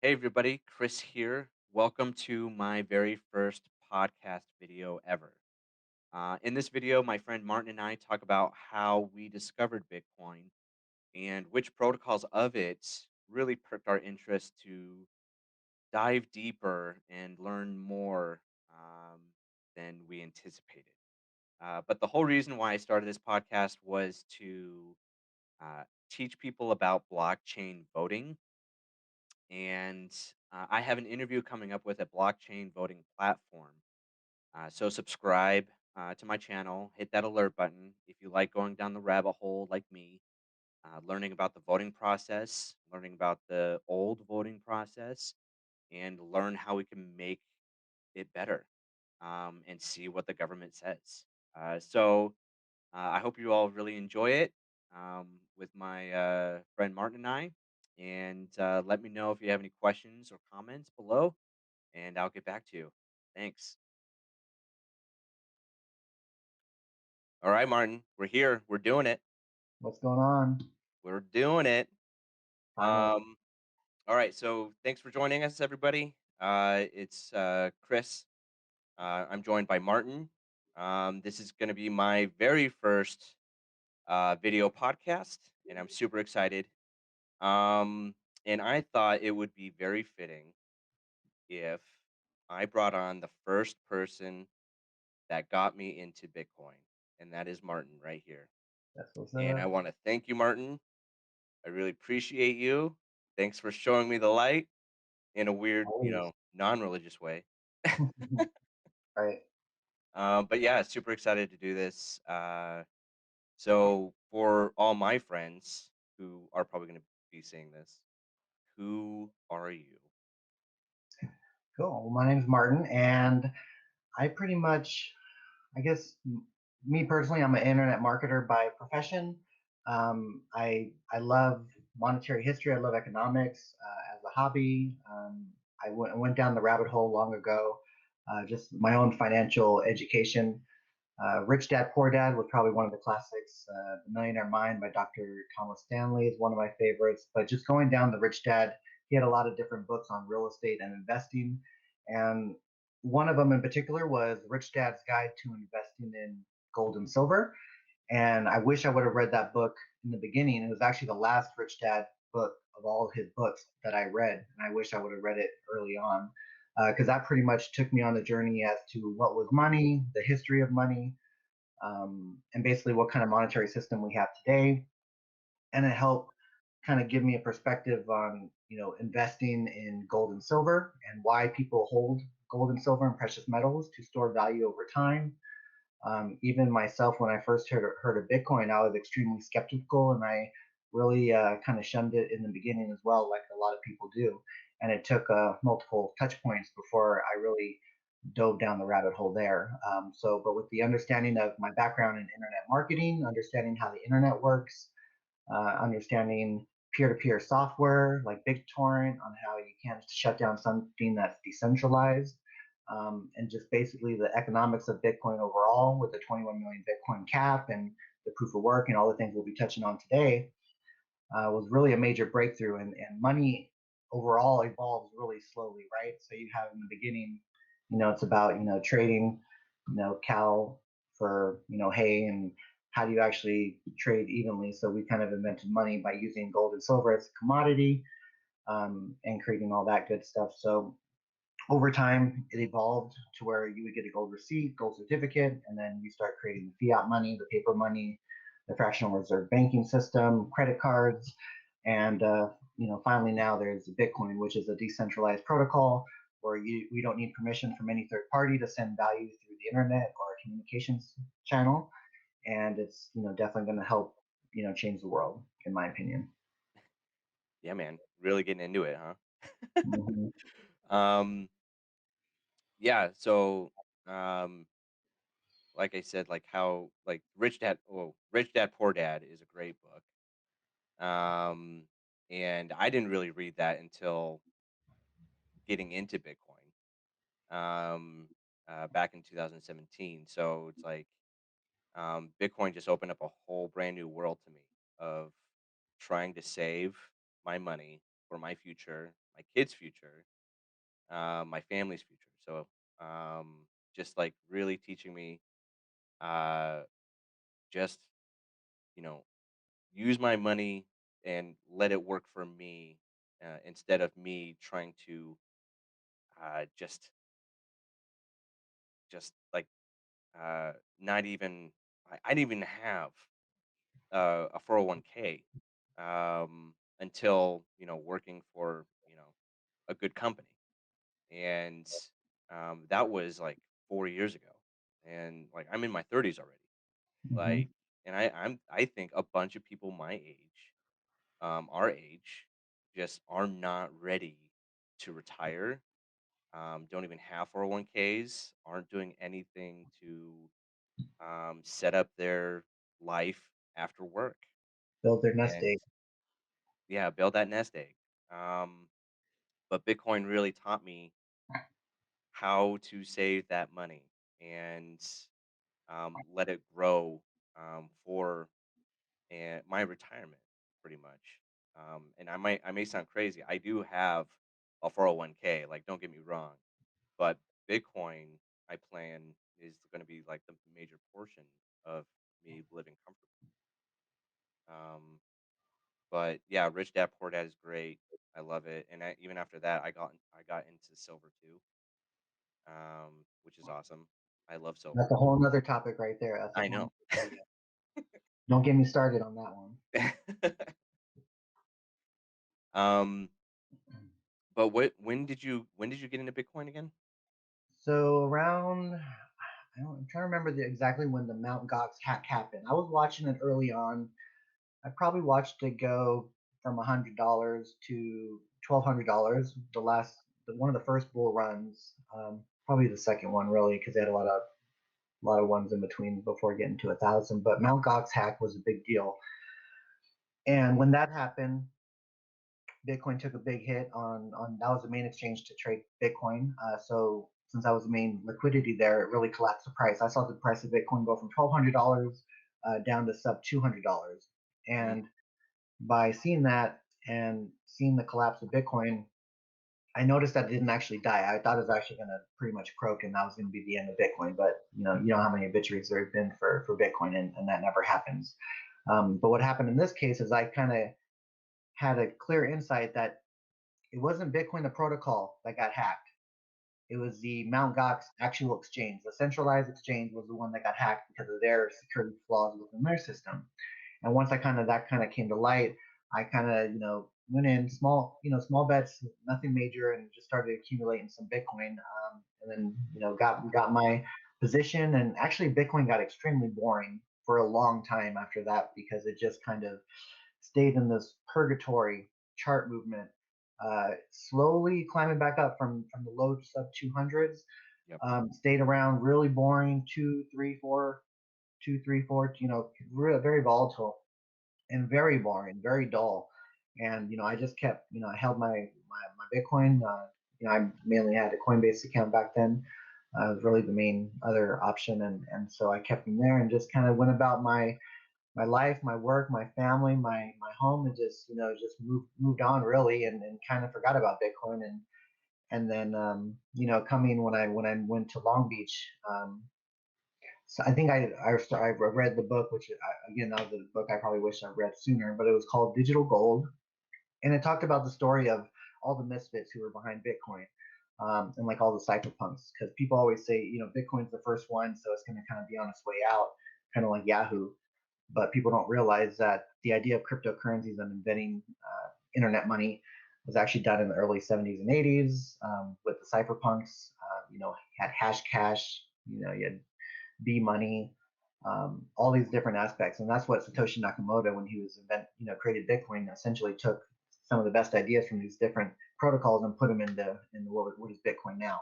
Hey everybody, Chris here. Welcome to my very first podcast video ever. In this video, my friend Martin and I talk about how we discovered Bitcoin and which protocols of it really perked our interest to dive deeper and learn more than we anticipated. But the whole reason why I started this podcast was to teach people about blockchain voting and I have an interview coming up with a blockchain voting platform. So subscribe to my channel, hit that alert button if you like going down the rabbit hole like me, learning about the voting process, learning about the old voting process, and learn how we can make it better and see what the government says. I hope you all really enjoy it with my friend Martin and I. And let me know if you have any questions or comments below, and I'll get back to you. Thanks. All right, Martin, we're here. We're doing it. What's going on? We're doing it. Finally. Um, all right, so thanks for joining us, everybody. It's Chris. I'm joined by Martin. This is going to be my very first video podcast, and I'm super excited. Um, and I thought it would be very fitting if I brought on the first person that got me into Bitcoin, and that is Martin right here. That's what's And I up. want to thank you, Martin. I really appreciate you. Thanks for showing me the light in a weird, Always. non-religious way. Right. But yeah, super excited to do this. So for all my friends who are probably going to be seeing this, who are you? Cool. Well, my name's Martin, and I pretty much, I guess, me personally, I'm an internet marketer by profession. I love monetary history. I love economics as a hobby. I went down the rabbit hole long ago, just my own financial education. Rich Dad Poor Dad was probably one of the classics. The Millionaire Mind by Dr. Thomas Stanley is one of my favorites. But just going down the Rich Dad, he had a lot of different books on real estate and investing. And one of them in particular was Rich Dad's Guide to Investing in Gold and Silver. And I wish I would have read that book in the beginning. It was actually the last Rich Dad book of all his books that I read. And I wish I would have read it early on because that pretty much took me on the journey as to what was money, the history of money, and basically what kind of monetary system we have today. And it helped kind of give me a perspective on investing in gold and silver and why people hold gold and silver and precious metals to store value over time. Even myself, when I first heard of Bitcoin, I was extremely skeptical, and I really kind of shunned it in the beginning as well, like a lot of people do. And it took multiple touch points before I really dove down the rabbit hole there. But with the understanding of my background in internet marketing, understanding how the internet works, understanding peer-to-peer software like BitTorrent on how you can't shut down something that's decentralized, and just basically the economics of Bitcoin overall with the 21 million Bitcoin cap and the proof of work and all the things we'll be touching on today, was really a major breakthrough. And money overall evolves really slowly, right? So you have in the beginning, it's about, trading, cow for, hay, and how do you actually trade evenly. So we kind of invented money by using gold and silver as a commodity, and creating all that good stuff. So over time, it evolved to where you would get a gold receipt, gold certificate, and then you start creating the fiat money, the paper money, the fractional reserve banking system, credit cards, and finally now there's Bitcoin, which is a decentralized protocol where we don't need permission from any third party to send value through the internet or a communications channel, and it's definitely going to help change the world, in my opinion. Yeah, man, really getting into it, huh? Mm-hmm. um, yeah. So, um, like I said, like how like Rich Dad Poor Dad is a great book. And I didn't really read that until getting into Bitcoin. Back in 2017. So it's like Bitcoin just opened up a whole brand new world to me of trying to save my money for my future my kids' future, my family's future. So just like really teaching me, uh, just you know, use my money and let it work for me, instead of me trying to, just like, not even. I didn't even have a 401k, until working for a good company, and that was like 4 years ago, and like I'm in my 30s already, Hmm. like, and I think a bunch of people my age, our age, just are not ready to retire. Don't even have 401ks, aren't doing anything to set up their life after work. Build their nest And egg. yeah, build that nest egg. Um, but Bitcoin really taught me how to save that money and let it grow, for my retirement, pretty much. And I may sound crazy. I do have a 401k. Like, don't get me wrong, but Bitcoin, I plan, is going to be like the major portion of me living comfortably. Um, but yeah, Rich Dad Poor Dad is great. I love it, and even after that, I got into silver too, which is awesome. I love That's silver. a whole nother topic right there. That's a I whole know. nother video. Don't get me started on that one. um, but when did you get into Bitcoin again? So around, I'm trying to remember exactly when the Mount Gox hack happened. I was watching it early on. I probably watched it go from $100 to $1,200. One of the first bull runs, probably the second one really, because they had a lot of ones in between before getting to 1,000. But Mount Gox hack was a big deal, and when that happened, Bitcoin took a big hit on that was the main exchange to trade Bitcoin. So since that was the main liquidity there, it really collapsed the price. I saw the price of Bitcoin go from $1,200 down to sub $200, Mm, and by seeing that and seeing the collapse of Bitcoin, I noticed that it didn't actually die. I thought it was actually going to pretty much croak, and that was going to be the end of Bitcoin. But you know how many obituaries there have been for Bitcoin, and that never happens. But what happened in this case is I kind of had a clear insight that it wasn't Bitcoin the protocol that got hacked. It was the Mt. Gox actual exchange. The centralized exchange was the one that got hacked because of their security flaws within their system. And once that kind of came to light, I kind of went in small, small bets, nothing major, and just started accumulating some Bitcoin. And then got my position. And actually, Bitcoin got extremely boring for a long time after that because it just kind of stayed in this purgatory chart movement, slowly climbing back up from the low sub 200s. yep. Stayed around, really boring, two, three, four. Very volatile and very boring, very dull. And I just kept, I held my Bitcoin. I mainly had a Coinbase account back then. It was really the main other option, and so I kept them there and just kind of went about my life, my work, my family, my home, and just moved on really, and kind of forgot about Bitcoin. And then coming when I went to Long Beach. So I think I read the book, which again that was a book I probably wish I read sooner, but it was called Digital Gold, and it talked about the story of all the misfits who were behind Bitcoin, and like all the cypherpunks, because people always say Bitcoin's the first one, so it's going to kind of be on its way out, kind of like Yahoo, but people don't realize that the idea of cryptocurrencies and inventing internet money was actually done in the early 70s and 80s with the cypherpunks. Had hash cash, you had B money, all these different aspects, and that's what Satoshi Nakamoto, when he was created Bitcoin, essentially took some of the best ideas from these different protocols and put them into what is Bitcoin now.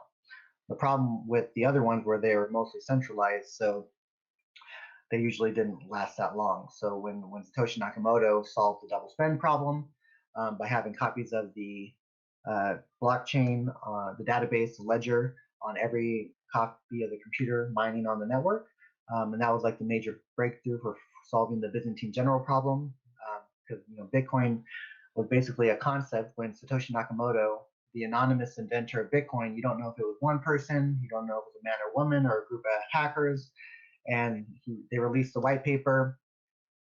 The problem with the other ones were they were mostly centralized, so they usually didn't last that long. So when Satoshi Nakamoto solved the double spend problem by having copies of the blockchain, the database, the ledger on every copy of the computer mining on the network, and that was like the major breakthrough for solving the Byzantine general problem. Because Bitcoin was basically a concept when Satoshi Nakamoto, the anonymous inventor of Bitcoin, you don't know if it was one person, you don't know if it was a man or woman or a group of hackers, and they released the white paper.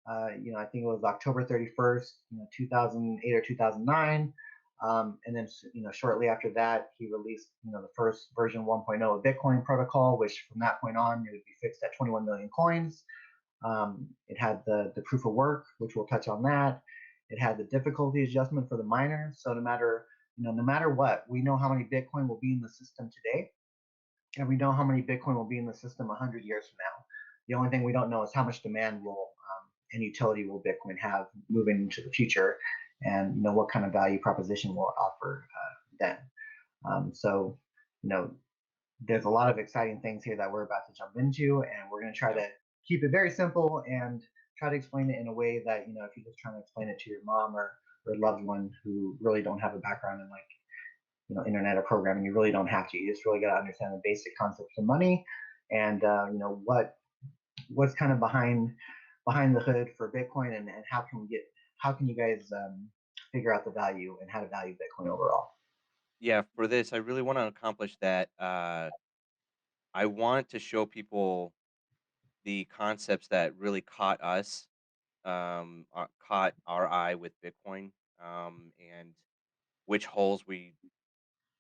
I think it was October 31st, 2008 or 2009. And then, shortly after that, he released, the first version 1.0 of Bitcoin protocol, which from that point on, it would be fixed at 21 million coins. It had the proof of work, which we'll touch on that. It had the difficulty adjustment for the miner. So no matter what, we know how many Bitcoin will be in the system today, and we know how many Bitcoin will be in the system 100 years from now. The only thing we don't know is how much demand will and utility will Bitcoin have moving into the future, and what kind of value proposition will it offer then. So, you know, there's a lot of exciting things here that we're about to jump into, and we're going to try Yep. to keep it very simple and try to explain it in a way that if you're just trying to explain it to your mom or loved one who really don't have a background in like internet or programming, you really don't have to. You just really got to understand the basic concepts of money and what's kind of behind the hood for Bitcoin, and how can you guys figure out the value and how to value Bitcoin overall. Yeah, for this, I really want to accomplish that. I want to show people the concepts that really caught our eye with Bitcoin, and which holes we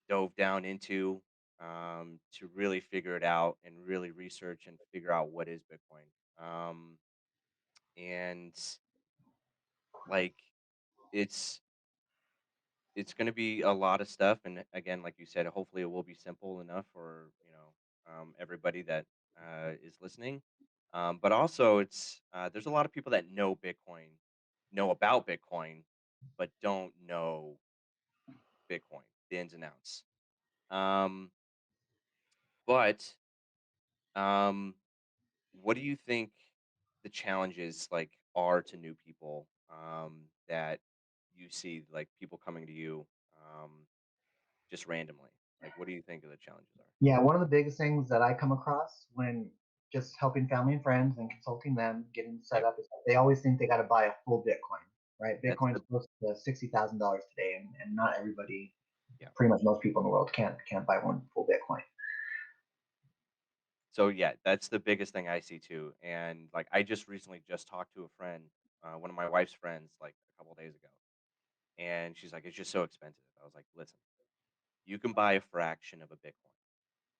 dove down into to really figure it out and really research and figure out what is Bitcoin. And like it's it's going to be a lot of stuff, and again, like you said, hopefully it will be simple enough for everybody that is listening. But also, there's a lot of people that know about Bitcoin, but don't know Bitcoin, the ins and outs. Um, but um, what do you think the challenges are to new people that you see, like people coming to you just randomly? Like, what do you think of the challenges are? Yeah, one of the biggest things that I come across when just helping family and friends and consulting them getting set Yep, up is that they always think they got to buy a full Bitcoin, right? that's Bitcoin is the close to $60,000 today, and not everybody, yeah. pretty much most people in the world, can't buy one full Bitcoin. So yeah, that's the biggest thing I see too. And like, I just recently just talked to a friend, one of my wife's friends, like a couple days ago, and she's like, "It's just so expensive." I was like, "Listen, you can buy a fraction of a Bitcoin.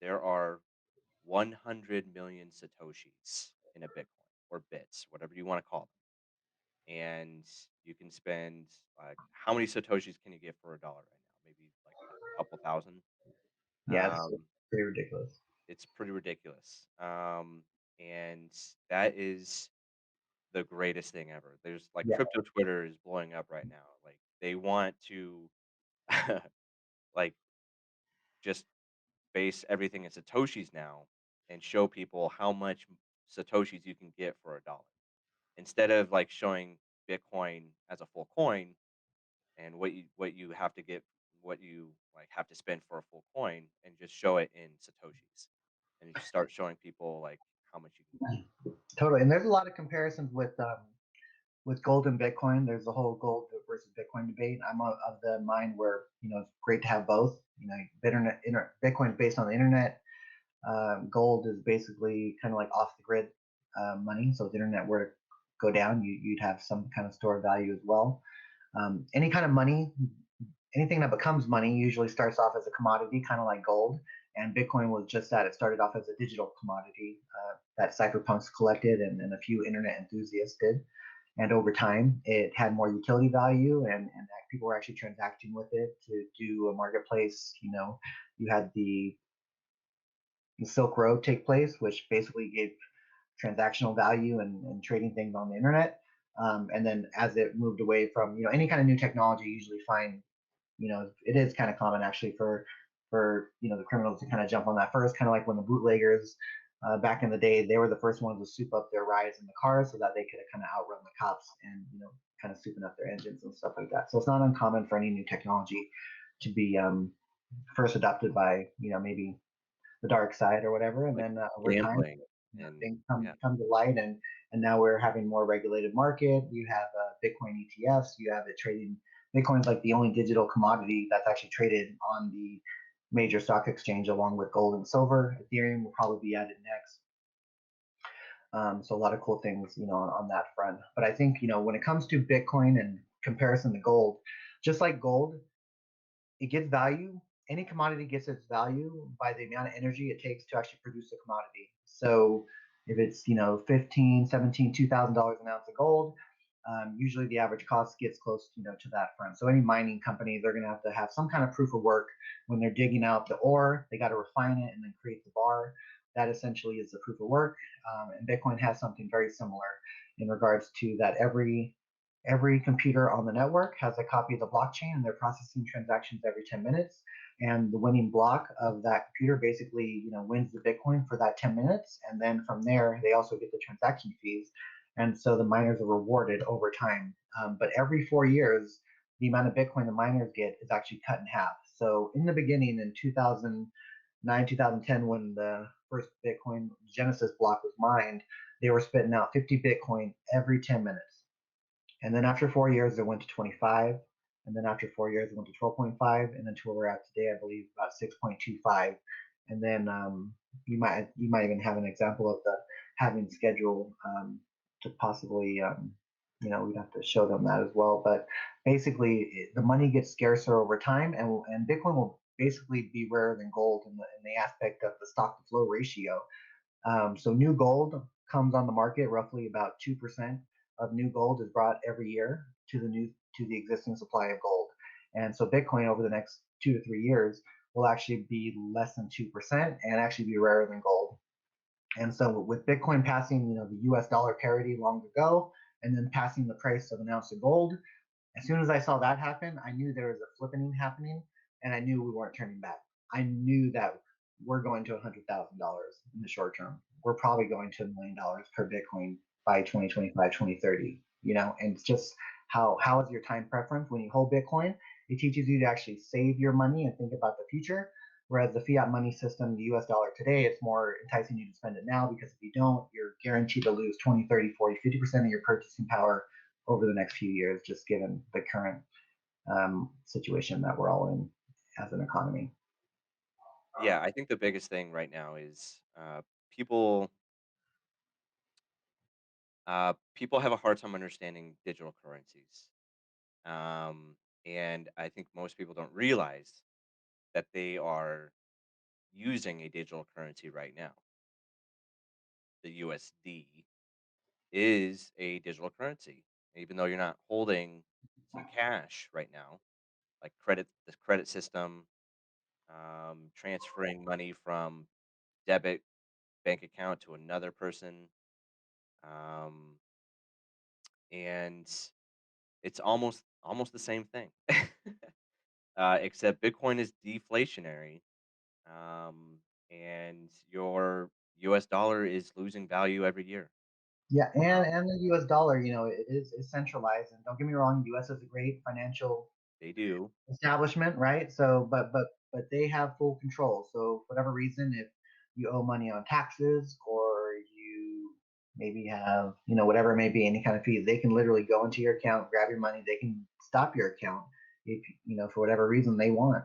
There are 100 million satoshis in a Bitcoin or bits, whatever you want to call them, and you can spend like how many satoshis can you get for $1 right now? Maybe like a couple thousand. Yeah, it's Um, pretty ridiculous. it's pretty ridiculous. And that is the greatest thing ever. There's like Yeah, crypto Twitter is blowing up right now. Like they want to like just base everything in satoshis now and show people how much satoshis you can get for $1 instead of like showing Bitcoin as a full coin and what you have to get, what you like have to spend for a full coin, and just show it in satoshis and just start showing people like how much you can get. totally. And there's a lot of comparisons with gold and Bitcoin. There's the whole gold versus Bitcoin debate. I'm of the mind where it's great to have both. Bitcoin is based on the internet. Gold is basically kind of like off the grid money. So if the internet were to go down, you'd have some kind of stored value as well. Any kind of money, anything that becomes money usually starts off as a commodity, kind of like gold. And Bitcoin was just that. It started off as a digital commodity that cypherpunks collected and a few internet enthusiasts did. And over time, it had more utility value, and people were actually transacting with it to do a marketplace. You had the Silk Road take place, which basically gave transactional value and trading things on the internet. And then as it moved away from any kind of new technology, you usually find it is kind of common actually for the criminals to kind of jump on that first, kind of like when the bootleggers back in the day, they were the first ones to soup up their rides in the cars so that they could kind of outrun the cops and kind of souping up their engines and stuff like that. So it's not uncommon for any new technology to be first adopted by maybe the dark side or whatever, and Like then over time, gambling and things yeah. come to light, and now we're having more regulated market. You have Bitcoin ETFs. You have it trading Bitcoin's like the only digital commodity that's actually traded on the major stock exchange along with gold and silver. Ethereum will probably be added next. So a lot of cool things, on that front. But I think, when it comes to Bitcoin and comparison to gold, just like gold, it gets value. Any commodity gets its value by the amount of energy it takes to actually produce a commodity. So if it's 15, 17, $2,000 an ounce of gold, usually the average cost gets close to that front. So any mining company, they're going to have some kind of proof of work when they're digging out the ore. They got to refine it and then create the bar. That essentially is the proof of work. And Bitcoin has something very similar in regards to that every computer on the network has a copy of the blockchain, and they're processing transactions every 10 minutes. And the winning block of that computer basically, wins the Bitcoin for that 10 minutes. And then from there, they also get the transaction fees. And so the miners are rewarded over time. But every 4 years, the amount of Bitcoin the miners get is actually cut in half. So in the beginning, in 2009, 2010, when the first Bitcoin Genesis block was mined, they were spitting out 50 Bitcoin every 10 minutes. And then after 4 years, it went to 25. And then after 4 years, it went to 12.5. And then to where we're at today, I believe about 6.25. And then you might even have an example of the having schedule to possibly we'd have to show them that as well. But basically, the money gets scarcer over time, and Bitcoin will basically be rarer than gold in the aspect of the stock to flow ratio. So new gold comes on the market. Roughly about 2% of new gold is brought every year to the existing supply of gold. And so Bitcoin over the next 2 to 3 years will actually be less than 2% and actually be rarer than gold. And so with Bitcoin passing, the US dollar parity long ago, and then passing the price of an ounce of gold, as soon as I saw that happen, I knew there was a flippening happening, and I knew we weren't turning back. I knew that we're going to $100,000 in the short term. We're probably going to $1 million per Bitcoin by 2025, 2030. And it's just how is your time preference when you hold Bitcoin? It teaches you to actually save your money and think about the future. Whereas the fiat money system, the US dollar today, it's more enticing you to spend it now, because if you don't, you're guaranteed to lose 20, 30, 40, 50% of your purchasing power over the next few years, just given the current situation that we're all in as an economy. Yeah, I think the biggest thing right now is people people have a hard time understanding digital currencies, um, and I think most people don't realize that they are using a digital currency right now. The USD is a digital currency, even though you're not holding some cash right now, like the credit system, transferring money from debit bank account to another person, um, and it's almost the same thing, except Bitcoin is deflationary, and your US dollar is losing value every year. Yeah, Uh, and the US dollar, it is centralized. And don't get me wrong, US is a great financial they do, establishment, right? So, but they have full control. So, for whatever reason, if you owe money on taxes, or you maybe have, whatever it may be, any kind of fee, they can literally go into your account, grab your money. They can stop your account if for whatever reason they want,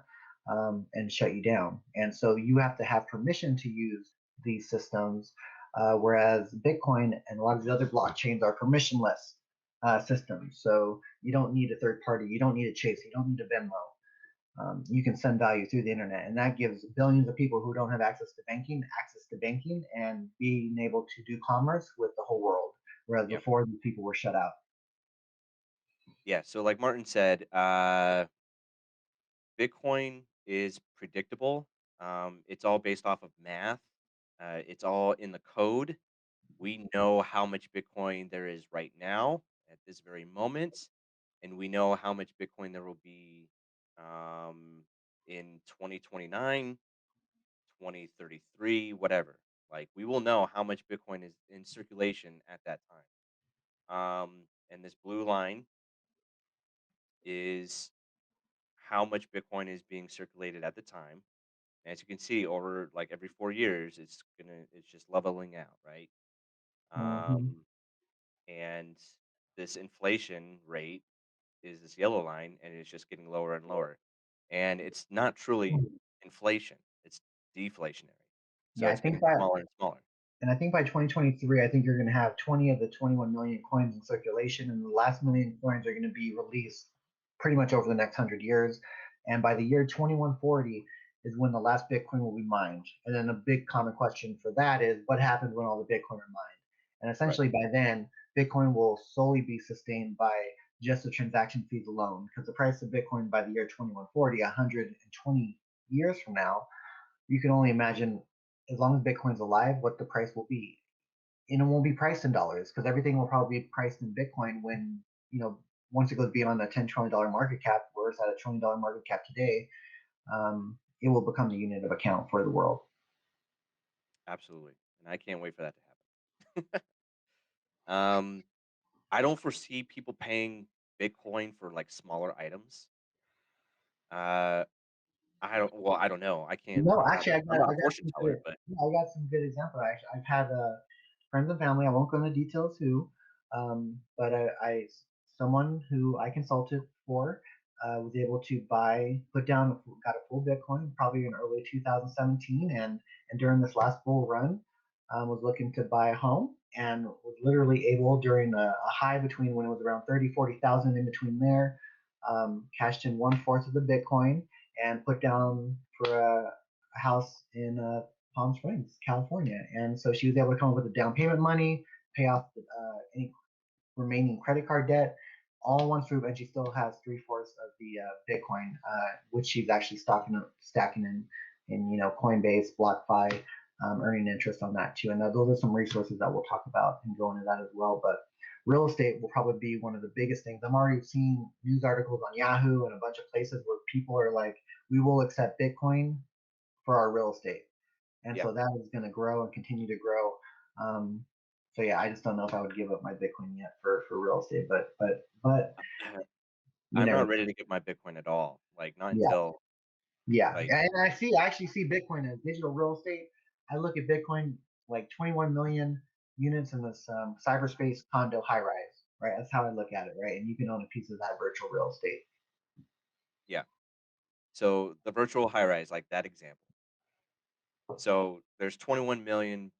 and shut you down. And so you have to have permission to use these systems. Whereas Bitcoin and a lot of the other blockchains are permissionless systems. So you don't need a third party. You don't need a Chase. You don't need a Venmo. You can send value through the internet, and that gives billions of people who don't have access to banking and being able to do commerce with the whole world. Whereas yeah, before, the people were shut out. yeah. So, like Martin said, Bitcoin is predictable. It's all based off of math. It's all in the code. We know how much Bitcoin there is right now at this very moment, and we know how much Bitcoin there will be in 2029, 2033, whatever. Like we will know how much Bitcoin is in circulation at that time. And this blue line is how much Bitcoin is being circulated at the time. As you can see, over like every 4 years, it's just leveling out, right? Mm-hmm. Um, and this inflation rate. is this yellow line, and it's just getting lower and lower. And it's not truly inflation, it's deflationary. So Yeah, I it's think getting that, smaller and smaller. and I think by 2023, I think you're going to have 20 of the 21 million coins in circulation, and the last million coins are going to be released pretty much over the next 100 years. And by the year 2140 is when the last Bitcoin will be mined. And then a big common question for that is what happens when all the Bitcoin are mined? And Right. essentially by then, Bitcoin will solely be sustained by just the transaction fees alone, because the price of Bitcoin by the year 2140, 120 years from now, you can only imagine, as long as Bitcoin's alive, what the price will be. And it won't be priced in dollars because everything will probably be priced in Bitcoin when, once it goes beyond a $10 trillion market cap, where it's at $1 trillion market cap today, it will become the unit of account for the world. Absolutely. And I can't wait for that to happen. Um, I don't foresee people paying Bitcoin for like smaller items. Uh, I don't know. I can't. No, I'm not. actually, I'm not a I got fortune some teller, good, but yeah, I got some good examples. I've had friends and family. I won't go into details who, but someone who I consulted for was able to put down, got a full Bitcoin probably in early 2017, and during this last bull run, was looking to buy a home and was literally able during a high between when it was around 30, 40,000 in between there, cashed in one-fourth of the Bitcoin and put down for a house in Palm Springs, California. And so she was able to come up with the down payment money, pay off any remaining credit card debt, all in one swoop, and she still has three-fourths of the Bitcoin, which she's actually stacking in Coinbase, BlockFi, earning interest on that too. And those are some resources that we'll talk about and go into that as well. But real estate will probably be one of the biggest things. I'm already seeing news articles on Yahoo and a bunch of places where people are like, "We will accept Bitcoin for our real estate," and yeah, so that is going to grow and continue to grow. Um, so yeah, I just don't know if I would give up my Bitcoin yet for real estate, but you I'm never not know. ready to get my Bitcoin at all. Like not Yeah, until yeah, like and I actually see Bitcoin as digital real estate. I look at Bitcoin like 21 million units in this cyberspace condo high rise, right? That's how I look at it, right? And you can own a piece of that virtual real estate. yeah. So the virtual high rise, like that example. So there's 21 million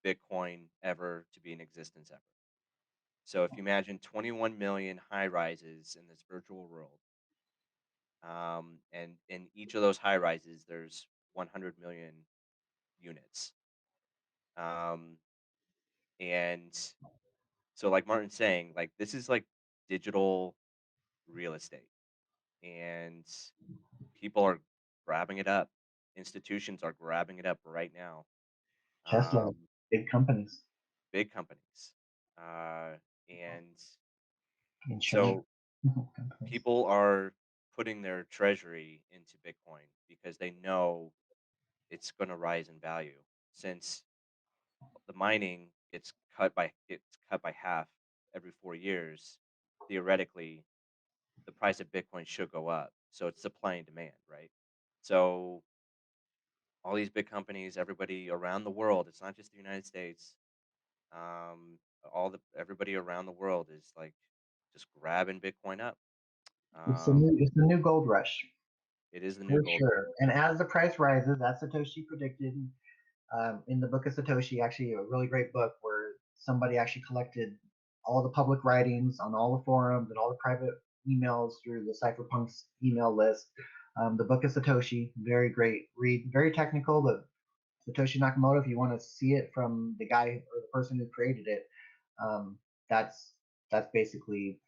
Bitcoin ever to be in existence ever. So if you imagine 21 million high rises in this virtual world, and in each of those high rises, there's 100 million units. Um, and so, like Martin's saying, like this is like digital real estate, and people are grabbing it up. Institutions are grabbing it up right now. Tesla, Um, big companies, big companies, uh, and insurance so companies. people are putting their treasury into Bitcoin because they know it's going to rise in value since the mining gets cut by half every 4 years. Theoretically, the price of Bitcoin should go up. So it's supply and demand, right? So all these big companies, everybody around the world, it's not just the United States. All the everybody around the world is like just grabbing Bitcoin up. Um, It's the new gold rush it is the new for gold rush. sure. And as the price rises, as Satoshi predicted, in the book of Satoshi, actually a really great book where somebody actually collected all the public writings on all the forums and all the private emails through the cypherpunks email list. The book of Satoshi, very great read, very technical, but Satoshi Nakamoto, if you want to see it from the guy or the person who created it, um, that's that's basically,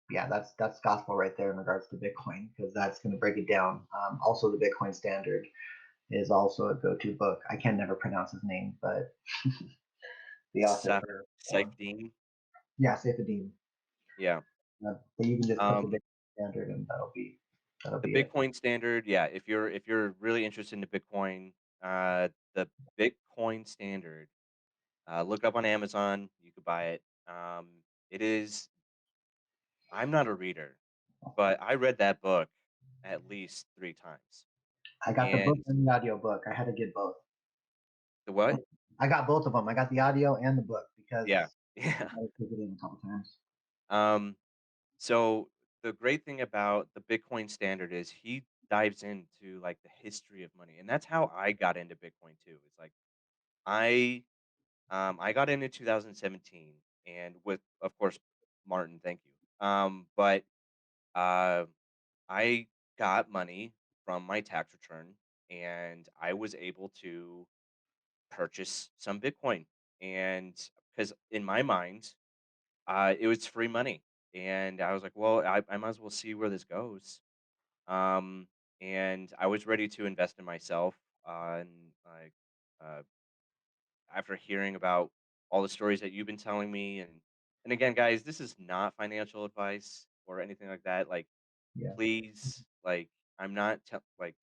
yeah, that's gospel right there in regards to Bitcoin, because that's going to break it down. Also, the Bitcoin Standard is also a go-to book. I can never pronounce his name, but the author Saf for Saifedean. yeah, Saifedean. Yeah. But you can just put the Um, Bitcoin Standard, and that'll the be it. Bitcoin standard, yeah, if you're really interested in the Bitcoin, the Bitcoin standard, look up on Amazon, you could buy it. It is I'm not a reader, but I read that book at least 3 times. I got the book And and the audio book. I had to get both. the what? I got both of them. I got the audio and the book Yeah. because I Yeah. had to take it in a couple times. Um, So the great thing about the Bitcoin standard is he dives into like the history of money, and that's how I got into Bitcoin too. It's like I I got in 2017, and with of course Martin, thank you. But uh, I got money from my tax return, and I was able to purchase some Bitcoin, and because in my mind, it was free money, and I was like, well, I might as well see where this goes. Um, and I was ready to invest in myself. And like uh, after hearing about all the stories that you've been telling me, and again, guys, this is not financial advice or anything like that. Like, Yeah. please, like, I'm not like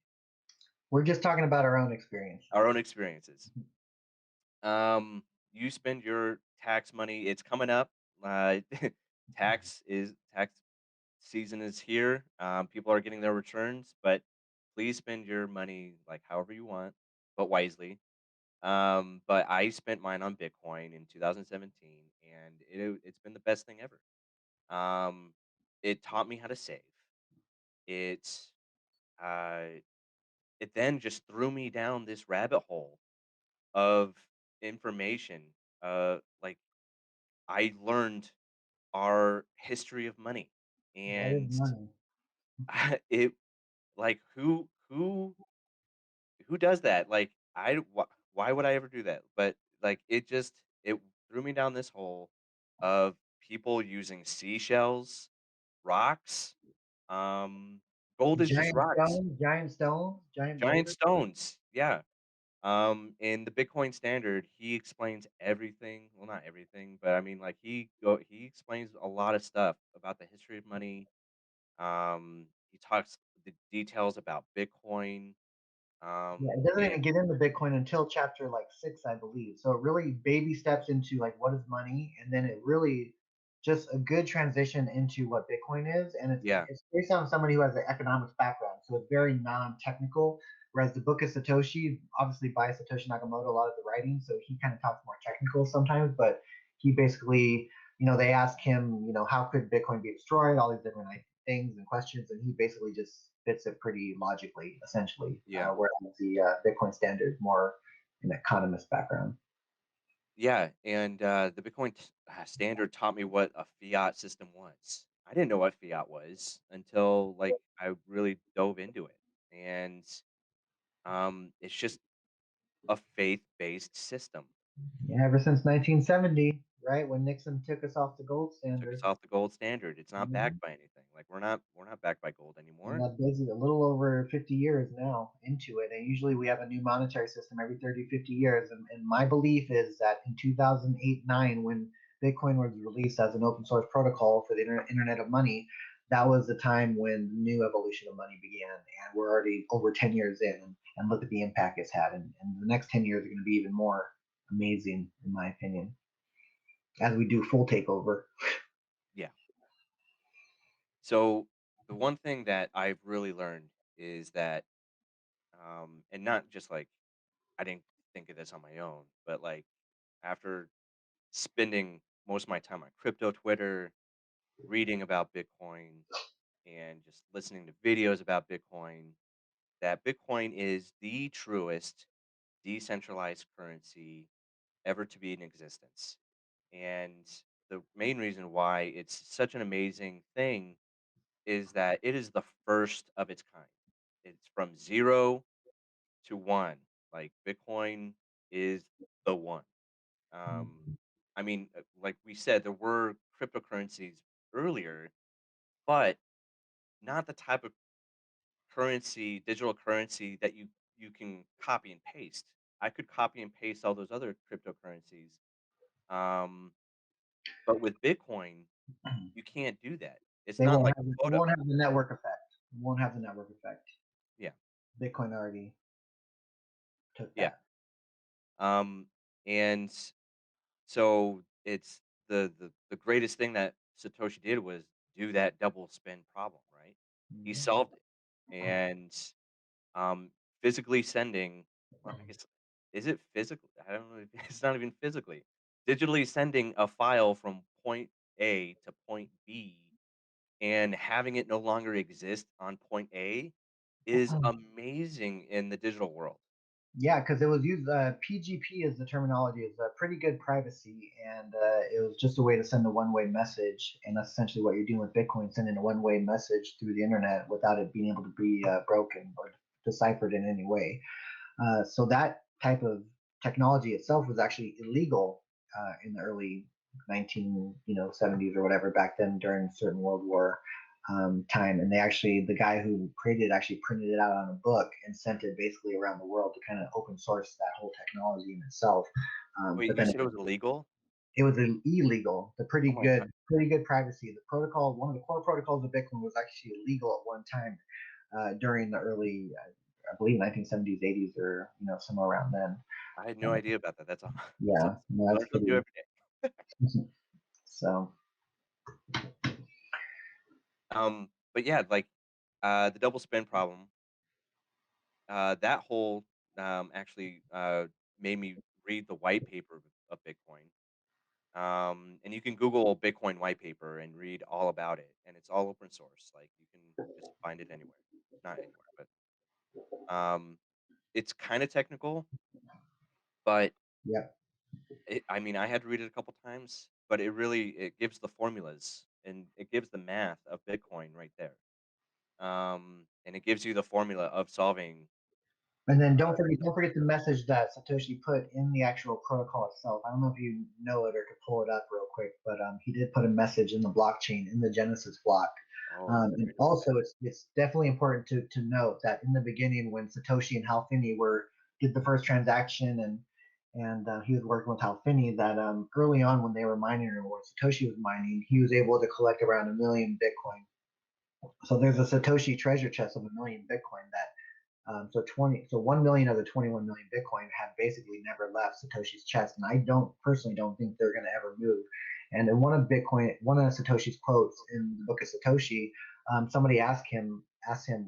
We're just talking about our own experience. our own experiences. You spend your tax money. It's coming up. Uh, tax season is here. People are getting their returns, but please spend your money like however you want, but wisely. But I spent mine on Bitcoin in 2017, and it's been the best thing ever. Um, it taught me how to save. It uh, it then just threw me down this rabbit hole of information. Like I learned our history of money, What is and money? it like who does that? Like, why would I ever do that? But, like, it threw me down this hole of people using seashells, rocks, um, gold is just rocks, Giant stones, giant giant boulders. stones, yeah. In the Bitcoin standard, he explains everything, well, not everything, but I mean, like, he explains a lot of stuff about the history of money, he talks the details about Bitcoin, Yeah, it doesn't and even get into Bitcoin until chapter like 6, I believe. So it really baby steps into like what is money, and then it really just a good transition into what Bitcoin is. And yeah. it's based on somebody who has an economics background, so it's very non-technical. Whereas the book of Satoshi, obviously by Satoshi Nakamoto, a lot of the writing, so he kind of talks more technical sometimes, but he basically, they ask him, how could Bitcoin be destroyed? All these different things and questions, and he basically just fits it pretty logically, essentially. Yeah. Whereas the Bitcoin standard is more an economist background. Yeah, and, the Bitcoin standard taught me what a fiat system was. I didn't know what fiat was until, like, I really dove into it, and, it's just a faith-based system. Yeah, ever since 1970, right when Nixon took us off the gold Took us standard. off the gold standard. It's not Mhm. backed by anything. Like, we're not backed by gold And anymore. that is a little over 50 years now into it. And usually we have a new monetary system every 30, 50 years. And my belief is that in 2008, 9, when Bitcoin was released as an open source protocol for the Internet of Money, that was the time when the new evolution of money began. And we're already over 10 years in. And look at the impact it's had. And the next 10 years are going to be even more amazing, in my opinion, as we do full takeover. Yeah. So, the one thing that I've really learned is that, and not just, like, I didn't think of this on my own, but, like, after spending most of my time on crypto Twitter, reading about Bitcoin, and just listening to videos about Bitcoin, that Bitcoin is the truest decentralized currency ever to be in existence. And the main reason why it's such an amazing thing is that it is the first of its kind. It's from 0 to 1. Like Bitcoin is the one. Um, I mean, like we said, there were cryptocurrencies earlier, but not the type of digital currency that you can copy and paste. I could copy and paste all those other cryptocurrencies, um, but with Bitcoin, you can't do that. It's They not won't like have a they photo. won't have the network effect. It won't have the network effect. Yeah, Bitcoin already took yeah. that. And so it's the greatest thing that Satoshi did was do that double spin problem, right? He Mhm. solved it, and Um, physically sending well, I guess is it physical? I don't know. It's not even physically. Digitally sending a file from point A to point B and having it no longer exist on point A is amazing in the digital world. Yeah, because it was used. PGP is the terminology. It's a pretty good privacy, and it was just a way to send a one-way message, and that's essentially what you're doing with Bitcoin, sending a one-way message through the internet without it being able to be broken or deciphered in any way. So that type of technology itself was actually illegal in the early 1970s or whatever back then during certain World War time. And the guy who created it actually printed it out on a book and sent it basically around the world to kind of open source that whole technology in itself. Wait, But you then said it was illegal? it was illegal. The Oh my god. pretty good privacy. The protocol, one of the core protocols of Bitcoin, was actually illegal at one time during the early, I believe, 1970s, 80s, or somewhere around then. I had no idea about that. That's that's Yeah, awesome. no, Learn that's something new pretty. every day. So But yeah, like, the double spend problem, that whole, actually, made me read the white paper of Bitcoin. And you can Google Bitcoin white paper and read all about it, and it's all open source. Like, you can just find it anywhere. Not anywhere, but, it's kinda technical, but yeah. I mean, I had to read it a couple times, but it gives the formulas, and it gives the math of Bitcoin right there. And it gives you the formula of solving. And then You know, don't forget the message that Satoshi put in the actual protocol itself. I don't know if you know it or could pull it up real quick, but he did put a message in the blockchain in the Genesis block. oh, let me And look at also, that. it's definitely important to note that in the beginning, when Satoshi and Hal Finney were did the first transaction, and he was working with Hal Finney, that early on when they were mining or when Satoshi was mining, he was able to collect around 1 million Bitcoin. So there's a Satoshi treasure chest of 1 million Bitcoin that so 1 million of the 21 million Bitcoin have basically never left Satoshi's chest, and I don't personally don't think they're going to ever move. And in one of Satoshi's quotes in the book of Satoshi, somebody asked him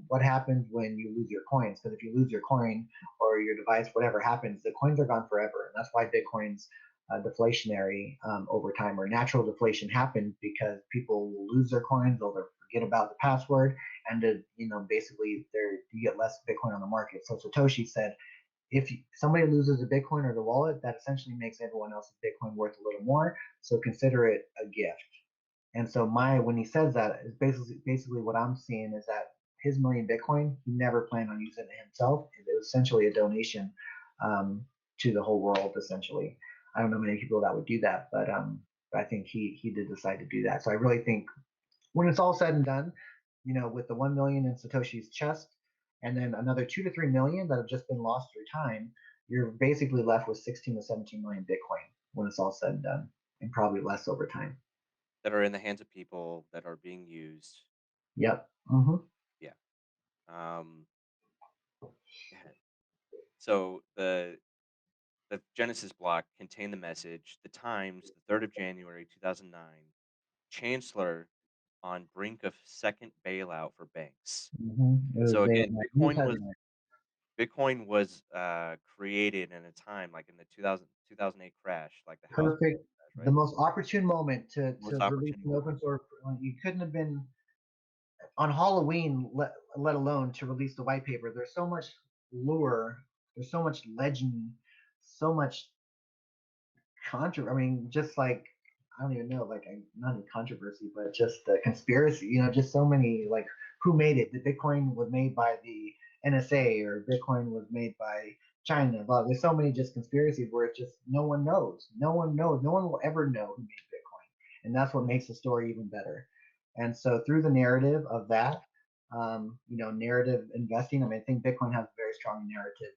what happens when you lose your coins, because if you lose your coin or your device, whatever happens, the coins are gone forever, and that's why Bitcoin's deflationary over time, or natural deflation happens because people will lose their coins, they'll forget about the password, and to basically there you get less Bitcoin on the market. So Satoshi said if somebody loses a Bitcoin or the wallet, that essentially makes everyone else's Bitcoin worth a little more. So consider it a gift. And so my when he says that is basically what I'm seeing is that his million Bitcoin he never planned on using it himself. It was essentially a donation to the whole world. Essentially, I don't know many people that would do that, but I think he did decide to do that. So I really think when it's all said and done, with the 1 million in Satoshi's chest, and then another 2 to 3 million that have just been lost through time, you're basically left with 16 to 17 million Bitcoin when it's all said and done, and probably less over time. That are in the hands of people that are being used. Yep. Mm-hmm. Yeah. Um, yeah. So the Genesis block contained the message. The Times, the 3rd of January 2009, Chancellor on brink of second bailout for banks. Mm-hmm. It So was a again, news headline. Bitcoin was created in a time like in the 2008 crash, like the house market Perfect. crash, The right? most opportune moment to Most release opportune an moment. open source. You couldn't have been on Halloween, let alone to release the white paper. There's so much lore. There's so much legend. So much I mean, just like I don't even know, like not a controversy, but just a conspiracy. Just so many like who made it. The Bitcoin was made by the NSA, or Bitcoin was made by China. Blah. There's so many just conspiracies where it's just no one knows. No one knows. No one will ever know who made Bitcoin, and that's what makes the story even better. And so through the narrative of that, narrative investing. I mean, I think Bitcoin has a very strong narrative.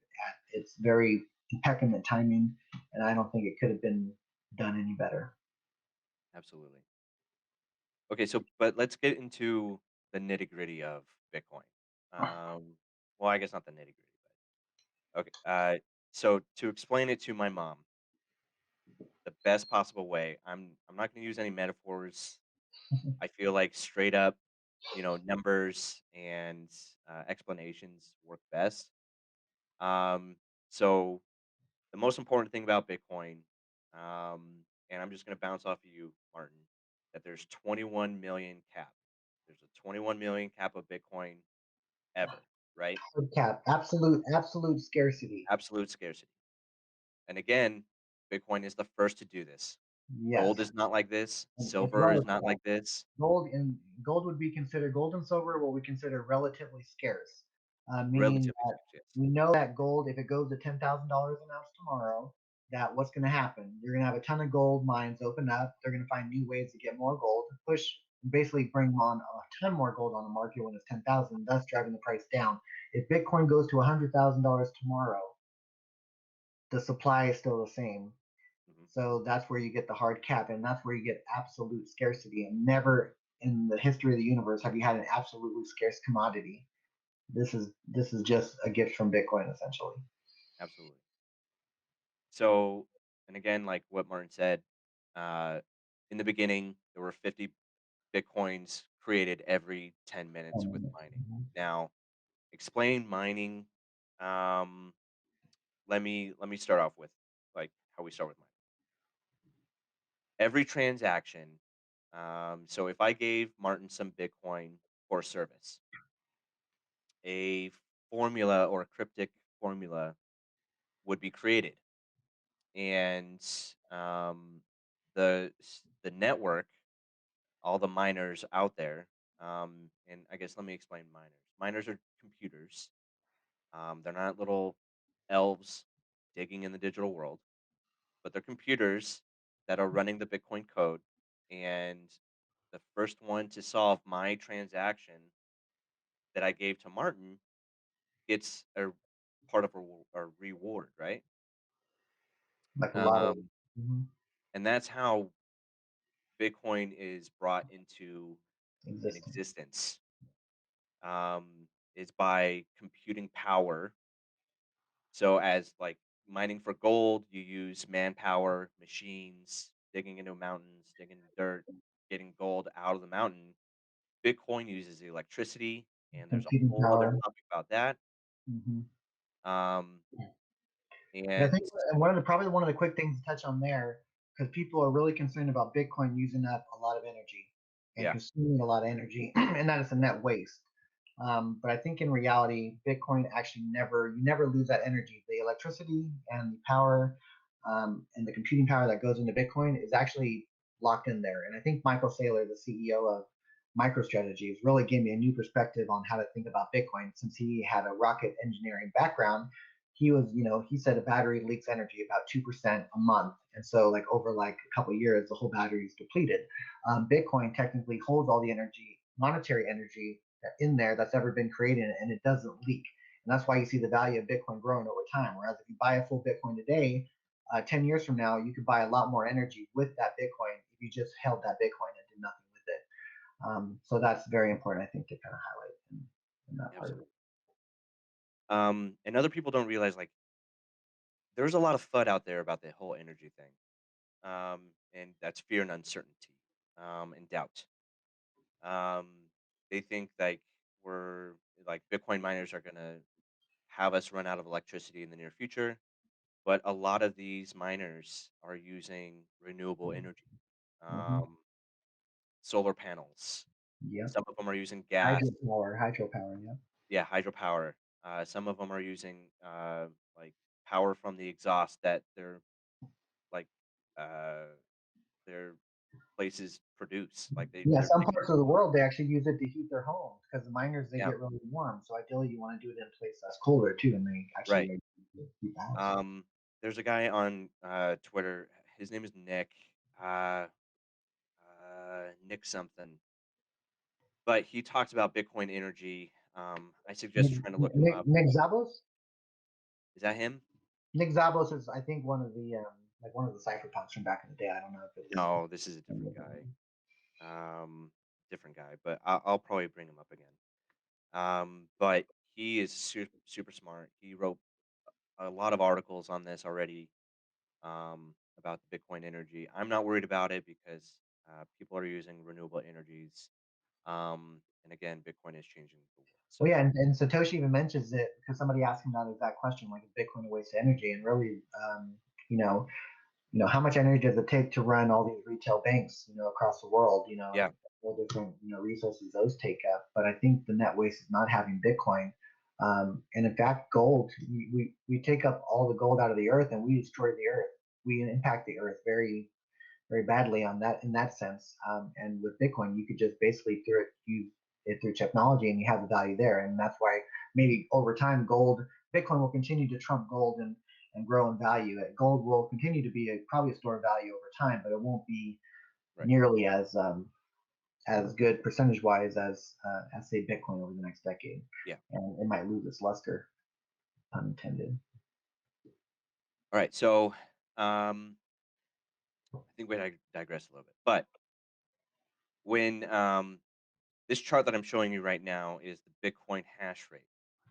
It's very impeccable timing, and I don't think it could have been done any better. Absolutely. Okay, so but let's get into the nitty-gritty of Bitcoin. Well, I guess not the nitty-gritty, but okay. So to explain it to my mom the best possible way, I'm not going to use any metaphors. I feel like straight up, numbers and explanations work best. Um, so the most important thing about Bitcoin, and I'm just going to bounce off of you, Martin, that there's 21 million cap. 21 million cap of Bitcoin ever, right? Hard cap, absolute scarcity. Absolute scarcity. And again, Bitcoin is the first to do this. Gold Yes, is not like this. and it's Silver is not relative. like this. Gold would be considered gold and silver what we consider relatively scarce, meaning Relatively that scarce, yes. we know that gold, if it goes to $10,000 an ounce tomorrow, that what's going to happen? You're going to have a ton of gold mines open up. They're going to find new ways to get more gold, push, basically bring on a ton more gold on the market when it's 10,000, thus driving the price down. If Bitcoin goes to $100,000 tomorrow, the supply is still the same. Mhm. So that's where you get the hard cap, and that's where you get absolute scarcity. And never in the history of the universe have you had an absolutely scarce commodity. This is just a gift from Bitcoin, essentially. Absolutely. So, and again, like what Martin said, uh, in the beginning, there were 50 Bitcoins created every 10 minutes with mining. Mhm. Now, explain mining. Um, let me start off with like how we start with mining. Every transaction. So if I gave Martin some Bitcoin for a service, a formula or a cryptic formula would be created, and the network, all the miners out there, and I guess let me explain miners. Miners are computers. They're not little elves digging in the digital world, but they're computers that are running the Bitcoin code. And the first one to solve my transaction that I gave to Martin gets a part of a reward, right? Like a lot of. Um, Mhm. and that's how Bitcoin is brought into an Existing. existence. Is by computing power. So as like mining for gold, you use manpower, machines, digging into mountains, digging dirt, getting gold out of the mountain. Bitcoin uses electricity, and there's a Computing whole other power. topic about that. Mhm. Um, And I think and probably one of the quick things to touch on there, because people are really concerned about Bitcoin using up a lot of energy and yeah, consuming a lot of energy, and that is a net waste. But I think in reality, Bitcoin actually never lose that energy. The electricity and the power and the computing power that goes into Bitcoin is actually locked in there. And I think Michael Saylor, the CEO of MicroStrategy, has really gave me a new perspective on how to think about Bitcoin. Since he had a rocket engineering background, he said a battery leaks energy about 2% a month, and so like over like a couple of years, the whole battery is depleted. Bitcoin technically holds all the energy, monetary energy in there that's ever been created, and it doesn't leak. And that's why you see the value of Bitcoin growing over time. Whereas if you buy a full Bitcoin today, 10 years from now, you could buy a lot more energy with that Bitcoin if you just held that Bitcoin and did nothing with it. So that's very important, I think, to kind of highlight in that part of it. absolutely. And other people don't realize like there's a lot of FUD out there about the whole energy thing. And that's fear and uncertainty, and doubt. Um, they think like we're like Bitcoin miners are gonna have us run out of electricity in the near future, but a lot of these miners are using renewable energy, Mm-hmm. um, solar panels. Yep. Some of them are using gas, Hydropower. Yep. yeah, hydropower. Some of them are using like power from the exhaust that like uh, their places produce. Like Yeah, they're some taking, parts of the world they actually use it to heat their homes because the miners they yeah, get really warm. So ideally, you want to do it in a place that's colder too, and they actually right. like, heat the house. There's a guy on Twitter. His name is Nick. Uh, Nick something. But he talks about Bitcoin energy. I suggest trying to look him up. Nick Zabos. Is that him? Nick Zabos is, I think, one of the cypherpunks from back in the day. I don't know if it's. No, this is a different guy. Um, different guy, but I'll probably bring him up again. But he is super smart. He wrote a lot of articles on this already, about the Bitcoin energy. I'm not worried about it because people are using renewable energies. And again, Bitcoin is changing the world. Well, So yeah, and Satoshi even mentions it because somebody asked him that exact question, like, is Bitcoin a waste of energy? And really, you know, how much energy does it take to run all these retail banks, across the world, Yeah. all different, resources those take up. But I think the net waste is not having Bitcoin. And in fact, gold, we take up all the gold out of the earth and we destroy the earth. We impact the earth very badly on that in that sense. And with Bitcoin, you could just basically use it through technology, and you have the value there. And that's why maybe over time, Bitcoin will continue to trump gold and grow in value. Gold will continue to be probably a store of value over time, but it won't be Right. nearly as good percentage wise as say Bitcoin over the next decade, Yeah. and it might lose its luster, pun intended. All right. So I think we digress a little bit, but when this chart that I'm showing you right now is the Bitcoin hash rate,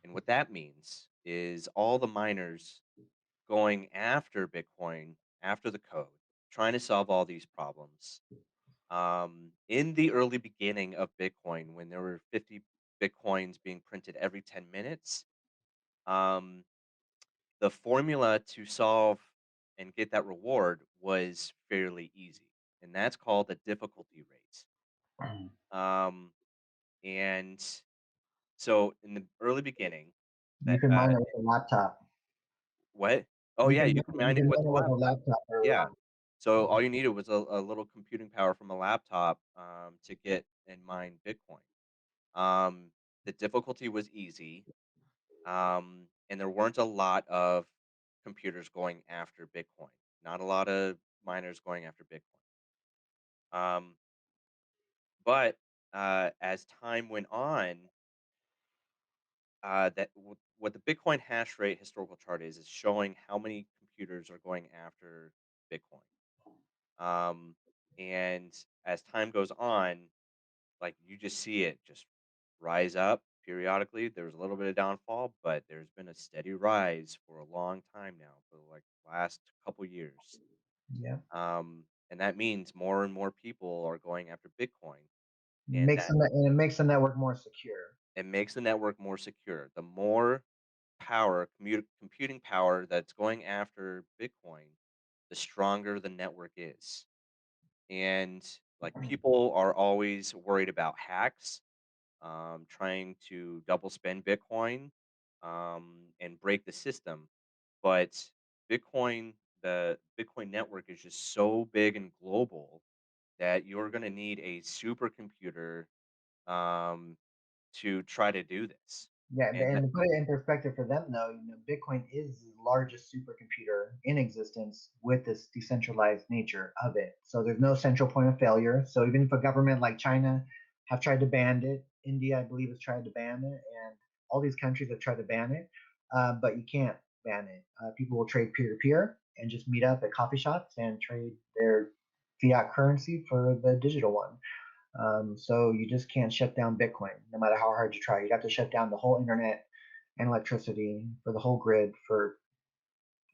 and what that means is all the miners going after Bitcoin, after the code, trying to solve all these problems. In the early beginning of Bitcoin, when there were 50 Bitcoins being printed every 10 minutes, um, the formula to solve and get that reward was fairly easy, and that's called the difficulty rate. Um, and so in the early beginning, You that can mine it with a laptop. what? Oh You yeah, can you can you mine it can with mine a it with a laptop. laptop early Yeah. on. So all you needed was a little computing power from a laptop to get and mine Bitcoin. Um, the difficulty was easy, and there weren't a lot of computers going after Bitcoin. Not a lot of miners going after Bitcoin. Um, but as time went on, what the Bitcoin hash rate historical chart is showing how many computers are going after Bitcoin. Um, and as time goes on, like you just see it just rise up periodically. There's a little bit of downfall, but there's been a steady rise for a long time now, for like last couple years. Yeah, And that means more and more people are going after Bitcoin, and makes and it makes the network more secure. it makes the network more secure. The more power, computing power that's going after Bitcoin, the stronger the network is. And like people are always worried about hacks, trying to double spend Bitcoin and break the system. But the Bitcoin network is just so big and global that you're going to need a supercomputer um, to try to do this. Yeah, And and to put it in perspective for them, though, Bitcoin is the largest supercomputer in existence with this decentralized nature of it. So there's no central point of failure. So even if a government like China have tried to ban it, India, I believe, has tried to ban it, and all these countries have tried to ban it, but you can't ban it. People will trade peer to peer and just meet up at coffee shops and trade their fiat currency for the digital one. So you just can't shut down Bitcoin, no matter how hard you try. You'd have to shut down the whole internet and electricity for the whole grid for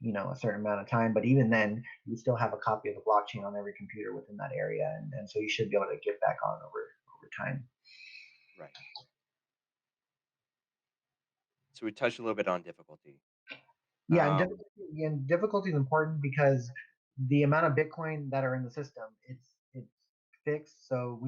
a certain amount of time. But even then, you still have a copy of the blockchain on every computer within that area, and so you should be able to get back on over time. right. So we touched a little bit on difficulty. Yeah, and Um, difficulty is important because the amount of Bitcoin that are in the system, it's fixed. So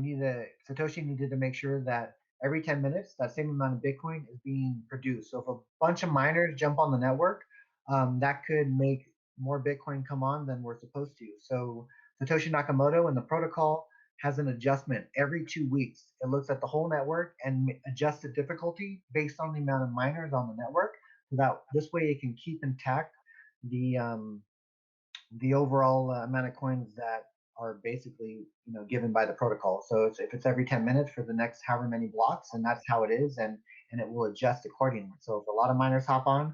Satoshi needed to make sure that every 10 minutes, that same amount of Bitcoin is being produced. So if a bunch of miners jump on the network, that could make more Bitcoin come on than we're supposed to. So Satoshi Nakamoto and the protocol has an adjustment every 2 weeks. It looks at the whole network and adjusts the difficulty based on the amount of miners on the network, so that this way it can keep intact the um, the overall amount of coins that are basically given by the protocol. So if it's every 10 minutes for the next however many blocks, and that's how it is, and it will adjust accordingly. So if a lot of miners hop on,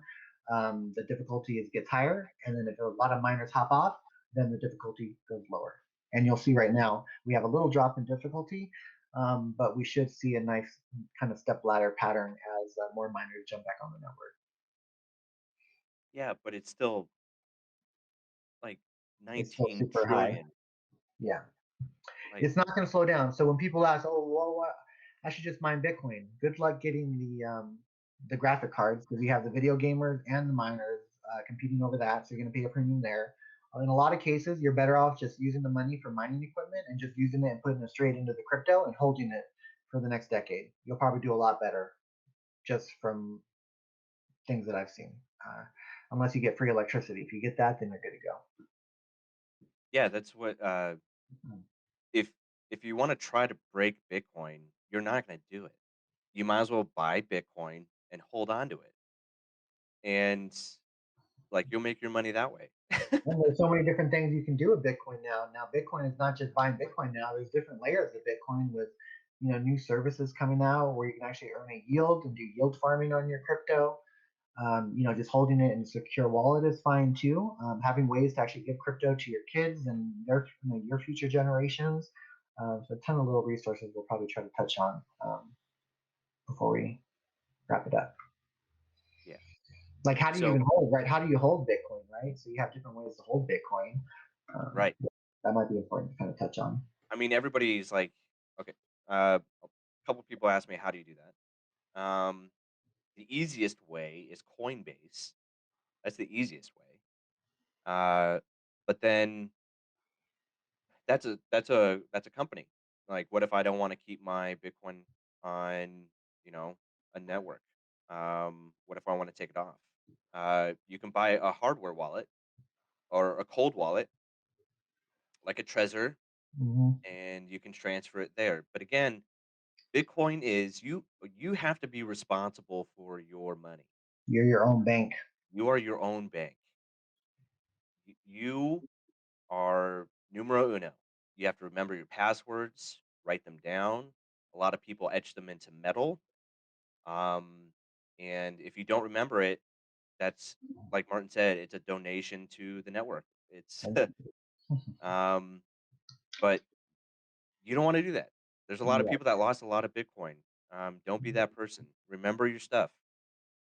the difficulty gets higher, and then if a lot of miners hop off, then the difficulty goes lower. And you'll see right now we have a little drop in difficulty, but we should see a nice kind of step ladder pattern as more miners jump back on the network. yeah, but it's still like It's still 19 super high. trillion. Yeah. Like, It's not going to slow down. So when people ask, "Oh, well, I should just mine Bitcoin," good luck getting the graphic cards, because you have the video gamers and the miners competing over that. So you're going to pay a premium there. In a lot of cases, you're better off just using the money for mining equipment and just using it and putting it straight into the crypto and holding it for the next decade. You'll probably do a lot better just from things that I've seen. Unless you get free electricity. If you get that, then you're good to go. Yeah, that's what Mm. if you want to try to break Bitcoin, you're not going to do it. You might as well buy Bitcoin and hold on to it. And like you'll make your money that way. And there's so many different things you can do with Bitcoin now. Now, Bitcoin is not just buying Bitcoin now. There's different layers of Bitcoin with new services coming out where you can actually earn a yield and do yield farming on your crypto. Just holding it in a secure wallet is fine too. Having ways to actually give crypto to your kids and your future generations. So a ton of little resources we'll probably try to touch on before we wrap it up. Yeah. Like how do you So, even hold, right? How do you hold Bitcoin, right? So you have different ways to hold Bitcoin. Um, right. that might be important to kind of touch on. I mean, everybody's like, okay, a couple people ask me, how do you do that? The easiest way is Coinbase. That's the easiest way. Uh, but then that's a company. Like, what if I don't want to keep my Bitcoin on, you know, a network? What if I want to take it off? You can buy a hardware wallet or a cold wallet, like a Trezor, Hmm. and you can transfer it there. But again, Bitcoin is you have to be responsible for your money. You're your own bank. You are your own bank. You are numero uno. You have to remember your passwords, write them down. A lot of people etch them into metal. Um, and if you don't remember it, that's like Martin said, it's a donation to the network. It's And um, but you don't want to do that. There's a lot of yeah, people that lost a lot of Bitcoin. Don't be that person. Remember your stuff.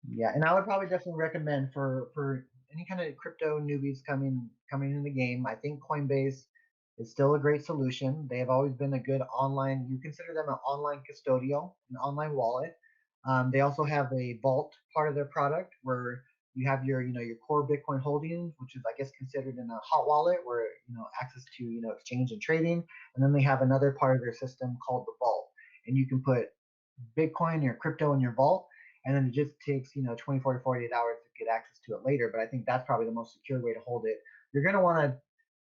yeah, and I would probably definitely recommend for any kind of crypto newbies coming in the game. I think Coinbase is still a great solution. They have always been a good online. You consider them an online custodial, an online wallet. They also have a vault part of their product where you have your core Bitcoin holdings, which is I guess considered in a hot wallet, where access to exchange and trading. And then they have another part of their system called the vault, and you can put Bitcoin or crypto in your vault, and then it just takes 24 to 48 hours to get access to it later. But I think that's probably the most secure way to hold it. You're going to want to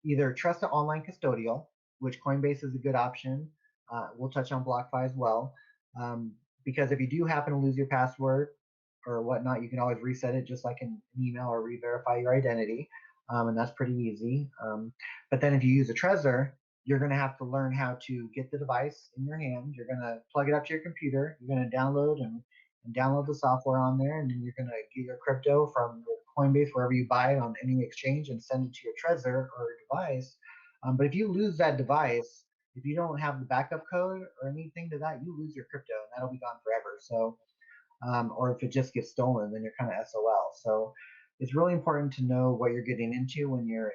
either trust an online custodial, which Coinbase is a good option. We'll touch on BlockFi as well, because if you do happen to lose your password or whatnot, you can always reset it just like an email or re-verify your identity, and that's pretty easy. But then if you use a Trezor, you're going to have to learn how to get the device in your hand. You're going to plug it up to your computer. You're going to download and download the software on there, and then you're going to get your crypto from your Coinbase wherever you buy it on any exchange and send it to your Trezor or device. But if you lose that device, if you don't have the backup code or anything to that, you lose your crypto and that'll be gone forever. So, or if it just gets stolen, then you're kind of SOL. So, it's really important to know what you're getting into when you're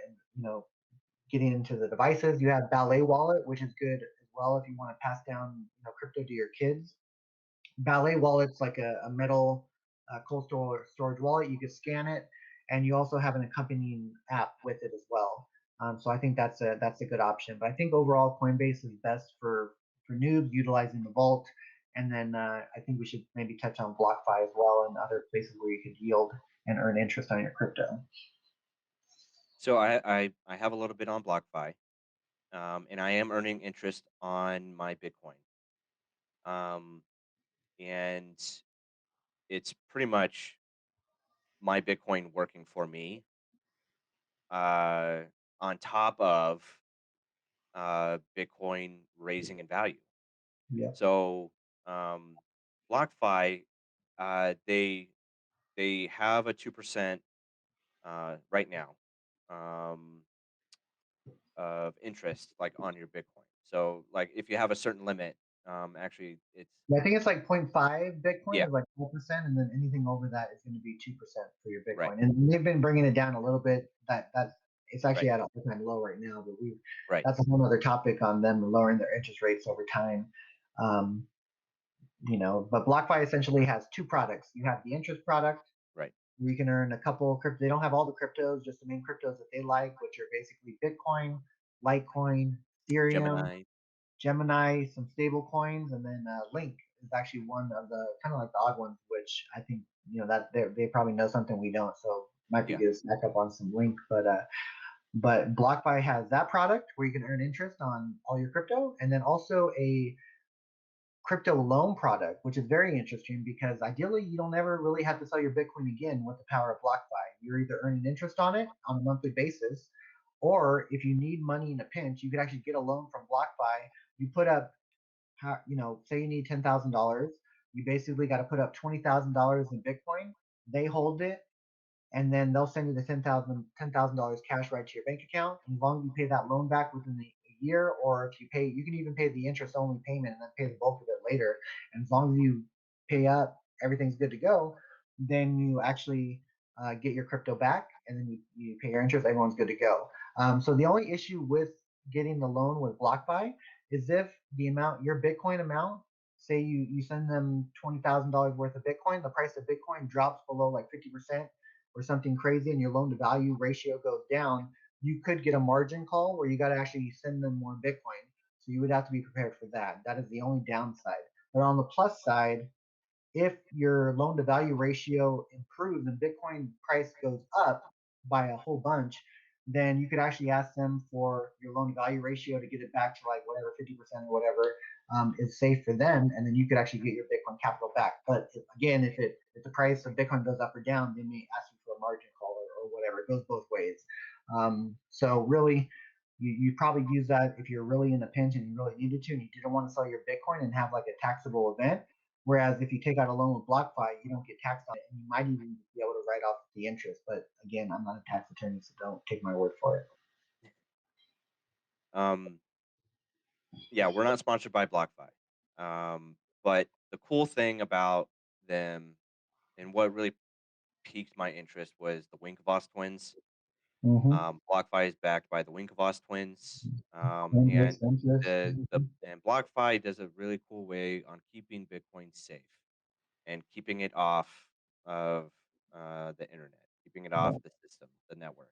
getting into the devices. You have Ballet Wallet, which is good as well if you want to pass down crypto to your kids. Ballet Wallet's like a metal cold storage wallet. You can scan it, and you also have an accompanying app with it as well. So I think that's a good option. But I think overall Coinbase is best for noobs utilizing the vault. And then I think we should maybe touch on BlockFi as well and other places where you could yield and earn interest on your crypto. So I have a little bit on BlockFi, and I am earning interest on my Bitcoin. Um, and it's pretty much my Bitcoin working for me, uh, on top of Bitcoin raising in value. Yeah. So um, BlockFi, they have a 2% right now, um, of interest like on your Bitcoin. So like if you have a certain limit, actually it's Yeah, I think it's like zero point 0.5 Bitcoin yeah, is like 4%, and then anything over that is going to be 2% for your right, Bitcoin. And they've been bringing it down a little bit. That it's actually right, at an all-time low right now, but we right, that's a whole other topic on them lowering their interest rates over time. Um, but BlockFi essentially has two products. You have the interest product, right. where you can earn a couple crypto. They don't have all the cryptos, just the main cryptos that they like, which are basically Bitcoin, Litecoin, Ethereum, Gemini. Gemini, some stable coins, and then Link is actually one of the kind of like the odd ones, which I think that they probably know something we don't, so might be Yeah. good to stack up on some Link. But BlockFi has that product where you can earn interest on all your crypto, and then also a crypto loan product, which is very interesting because ideally you don't ever really have to sell your Bitcoin again with the power of BlockFi. You're either earning interest on it on a monthly basis, or if you need money in a pinch, you could actually get a loan from BlockFi. You put up, say you need $10,000, you basically got to put up $20,000 in Bitcoin. They hold it, and then they'll send you the $10,000 cash right to your bank account. And as long as you pay that loan back within a year, or if you pay, you can even pay the interest only payment and then pay the bulk of it later. And as long as you pay up, everything's good to go. Then you actually get your crypto back, and then you pay your interest. Everyone's good to go. So the only issue with getting the loan with BlockFi is if the amount, your Bitcoin amount, say you send them $20,000 worth of Bitcoin, the price of Bitcoin drops below like 50% or something crazy and your loan to value ratio goes down, you could get a margin call where you got to actually send them more Bitcoin. So you would have to be prepared for that. That is the only downside. But on the plus side, if your loan to value ratio improves and Bitcoin price goes up by a whole bunch, then you could actually ask them for your loan to value ratio to get it back to like whatever 50% or whatever is safe for them, and then you could actually get your Bitcoin capital back. But again, if the price of Bitcoin goes up or down, they may ask you for a margin call or whatever. It goes both ways. So really, you probably use that if you're really in a pinch and you really needed to, and you didn't want to sell your Bitcoin and have like a taxable event. Whereas if you take out a loan with BlockFi, you don't get taxed on it, and you might even be able to write off the interest. But again, I'm not a tax attorney, so don't take my word for it. Um, yeah, we're not sponsored by BlockFi. But the cool thing about them and what really piqued my interest was the Winklevoss twins. Mm-hmm. BlockFi is backed by the Winklevoss twins, and Endless interest. and BlockFi does a really cool way on keeping Bitcoin safe and keeping it off of the internet, keeping it off the system, the network.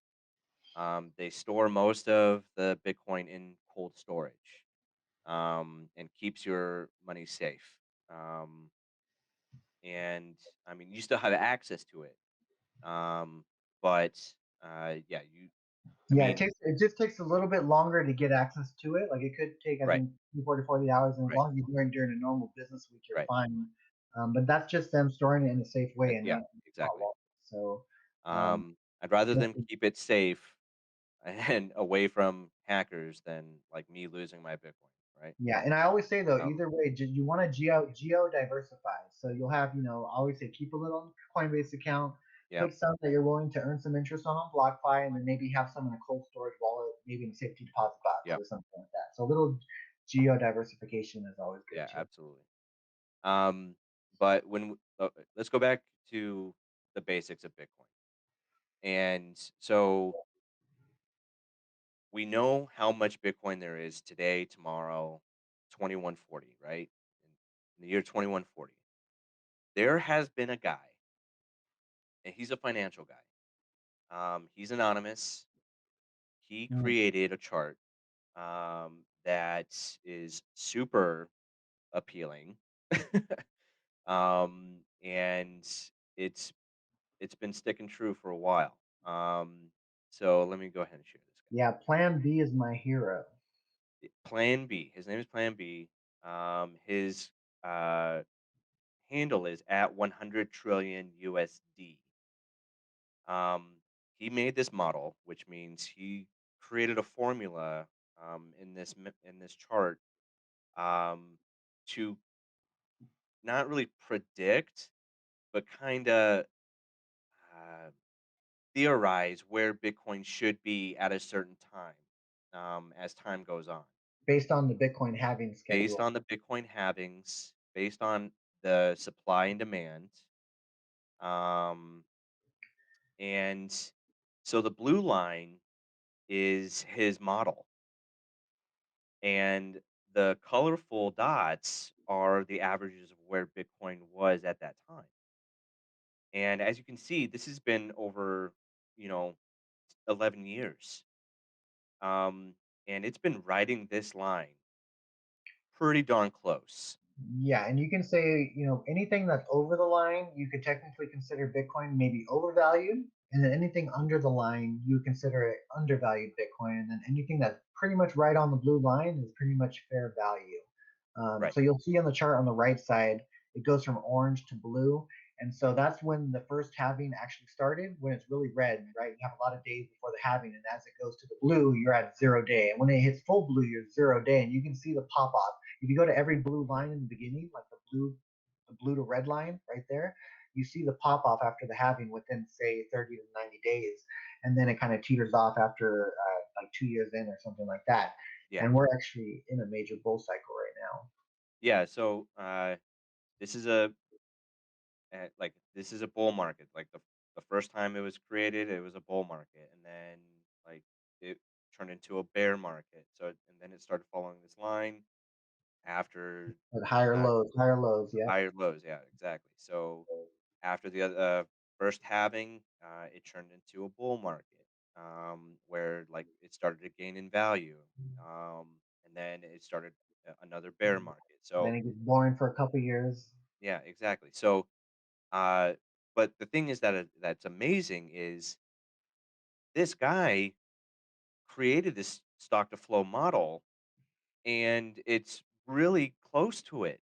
They store most of the Bitcoin in cold storage, and keeps your money safe. Um, and I mean, you still have access to it, um, but yeah, I Yeah, mean, it just takes a little bit longer to get access to it. Like it could take, I right, think, 24 to 40 hours, and as right, long as you're doing it during a normal business week, you're right. fine. But that's just them storing it in a safe way and Yeah, not hot exactly. wallets. So um, I'd rather them definitely. keep it safe and away from hackers than like me losing my Bitcoin, right? Yeah, and I always say though, Um, either way, you want to geo diversify. So you'll have, I always say keep a little Coinbase account, yeah, put some that you're willing to earn some interest on BlockFi, and then maybe have some in a cold storage wallet, maybe in a safety deposit box yeah, or something like that. So a little geo diversification is always good yeah, too. absolutely. Um, but let's go back to the basics of Bitcoin. And so we know how much Bitcoin there is today, tomorrow, 2140, right? In the year 2140. There has been a guy, and he's a financial guy. He's anonymous. He Mm. created a chart that is super appealing. And it's been sticking true for a while. So let me go ahead and share this guy. Yeah, Plan B is my hero. Plan B. His name is Plan B. His uh, handle is at 100 trillion USD. He made this model, which means he created a formula in this chart um, to not really predict, but kind of uh, theorize where Bitcoin should be at a certain time as time goes on, Based on the Bitcoin halving based schedule. on the Bitcoin halvings, based on the supply and demand. Um, and so the blue line is his model, and the colorful dots are the averages of where Bitcoin was at that time. And as you can see, this has been over, you know, 11 years. Um, and it's been riding this line pretty darn close. Yeah, and you can say, anything that's over the line, you could technically consider Bitcoin maybe overvalued, and then anything under the line, you would consider it undervalued Bitcoin, and then anything that's pretty much right on the blue line is pretty much fair value. Right. So you'll see on the chart on the right side, it goes from orange to blue, and so that's when the first halving actually started, when it's really red, right? You have a lot of days before the halving, and as it goes to the blue, you're at 0 day, and when it hits full blue, you're 0 day, and you can see the pop off. If you go to every blue line in the beginning, like the blue to red line right there, you see the pop off after the halving within say 30 to 90 days, and then it kind of teeters off after like 2 years in or something like that. Yeah. And we're actually in a major bull cycle right now. Yeah. So this is this is a bull market. Like the first time it was created, it was a bull market, and then like it turned into a bear market. So and then it started following this line after At uh, higher lows, yeah. higher lows. Yeah, exactly. So after the first halving, it turned into a bull market, where like it started to gain in value, and then it started another bear market. Then So it gets boring for a couple years. yeah, exactly. So, uh, but the thing is that that's amazing is this guy created this stock to flow model, and it's really close to it.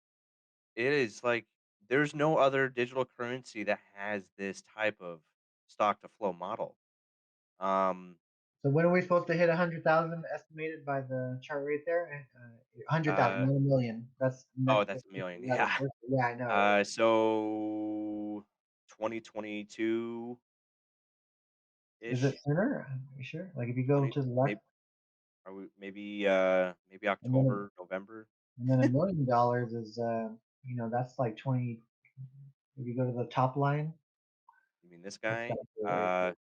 It is like there's no other digital currency that has this type of stock to flow model. Um, So when are we supposed to hit 100,000 estimated by the chart right there? 100,000, uh, not a million. That's oh, next. that's a million. Yeah, the Yeah. first. Yeah, I know, right? So 2022 Is it ish. sooner? Are you sure? Like if you go 20 to the left, maybe are we maybe and then October, November? $1 million is that's like 20. If you go to the top line, You mean this what's that guy? for right there?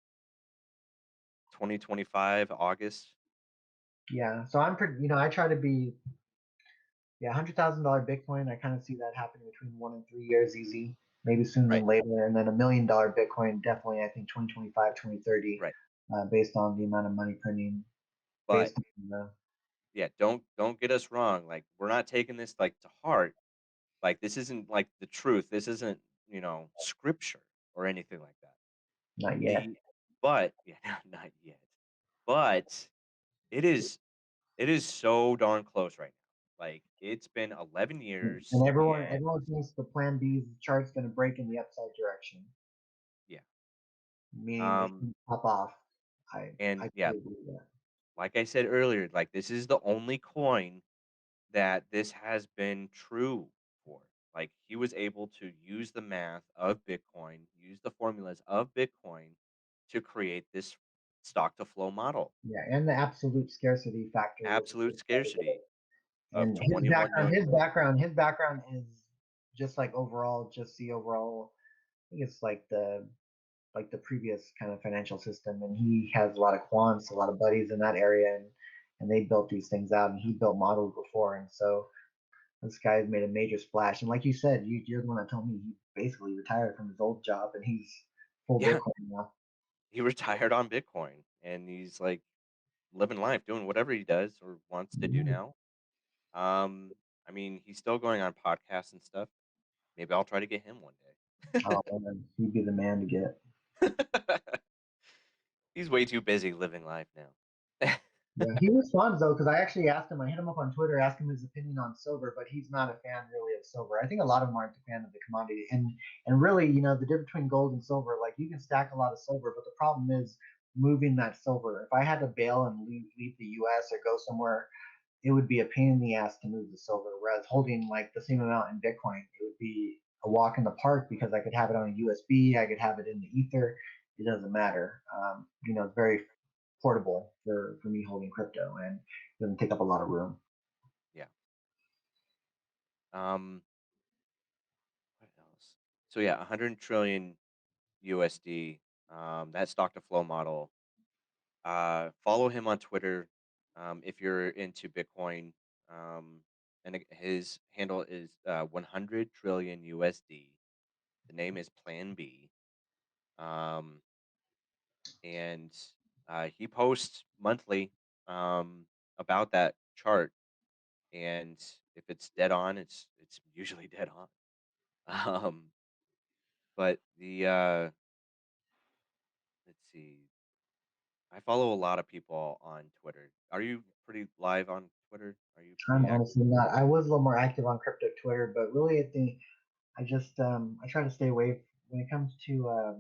2025 August. Yeah. So I'm pretty. I try to be. Yeah, $100,000 Bitcoin. I kind of see that happening between 1 and 3 years, easy. Maybe sooner Right. than later, and then $1 million Bitcoin definitely. I think 2025, 2030, Right. based on the amount of money printing, But based on the. yeah, don't get us wrong. Like we're not taking this like to heart. Like this isn't like the truth. This isn't, scripture or anything like that. Not yet. The but yeah, not yet. But it is it is so darn close right now. Like it's been 11 And years everyone and everyone thinks the Plan B's chart's going to break in the upside direction, yeah. meaning it's Um going to pop off. I and yeah, totally believe that. like I said earlier, like this is the only coin that this has been true for. Like he was able to use the math of Bitcoin, use the formulas of Bitcoin to create this stock to flow model. Yeah, and the absolute scarcity factor, which is Absolute scarcity of and his 21 background, million. is just like overall, just the overall. I think it's like the previous kind of financial system, and he has a lot of quants, a lot of buddies in that area, and they built these things out, and he built models before, and so this guy's made a major splash. And like you said, you're the one that told me he basically retired from his old job, and he's full Yeah, Bitcoin now. he retired on Bitcoin and he's like living life, doing whatever he does or wants to do Mhm. now. I mean, he's still going on podcasts and stuff. Maybe I'll try to get him one Oh man, he'd be the man to get. day. He's way too busy living life now. Yeah, he responds though, because I actually asked him. I hit him up on Twitter, asked him his opinion on silver, but he's not a fan really of silver. I think a lot of them aren't a fan of the commodity, and really, the difference between gold and silver, like you can stack a lot of silver, but the problem is moving that silver. If I had to bail and leave the U.S. or go somewhere, it would be a pain in the ass to move the silver. Whereas holding like the same amount in Bitcoin, it would be a walk in the park because I could have it on a USB, I could have it in the ether. It doesn't matter. It's very portable for me holding crypto and doesn't take up a lot of room. Yeah. Um, what else? So yeah, 100 trillion USD. That stock to flow model. Follow him on Twitter if you're into Bitcoin. His handle is 100 trillion USD. The name is Plan B. Um, and he posts monthly about that chart, and if it's dead on, it's usually dead on. Um, but let's see, I follow a lot of people on Twitter. Are you pretty live on Twitter? Are you I'm pretty active? honestly not. I was a little more active on crypto Twitter, but really at the I just I try to stay away when it comes to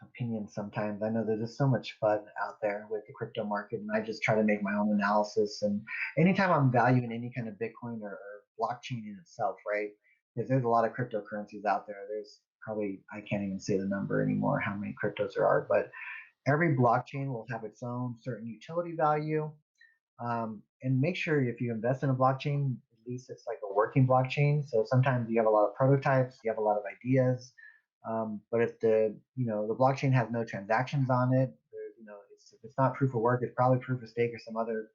opinions sometimes. I know there's just so much fun out there with the crypto market, and I just try to make my own analysis. And anytime I'm valuing any kind of Bitcoin or blockchain in itself, right? Because there's a lot of cryptocurrencies out there. There's probably, I can't even say the number anymore, how many cryptos there are, but every blockchain will have its own certain utility value. And make sure if you invest in a blockchain, at least it's like a working blockchain. So sometimes you have a lot of prototypes, you have a lot of ideas, but if the blockchain has no transactions on it, if it's not proof of work, it's probably proof of stake or some other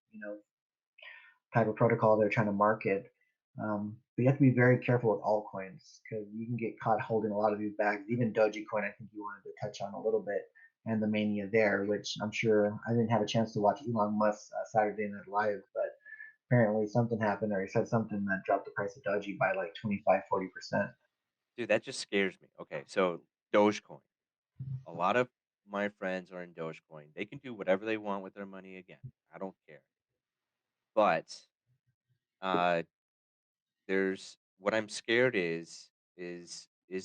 type of protocol they're trying to market. But you have to be very careful with altcoins because you can get caught holding a lot of these bags. Even Dogecoin, I think you wanted to touch on a little bit, and the mania there, which I'm sure I didn't have a chance to watch Elon Musk Saturday Night Live, but apparently something happened or he said something that dropped the price of Doge by like 25-40%. Dude, that just scares me. Okay, so Dogecoin. A lot of my friends are in Dogecoin. They can do whatever they want with their money again. I don't care. But uh, there's what I'm scared is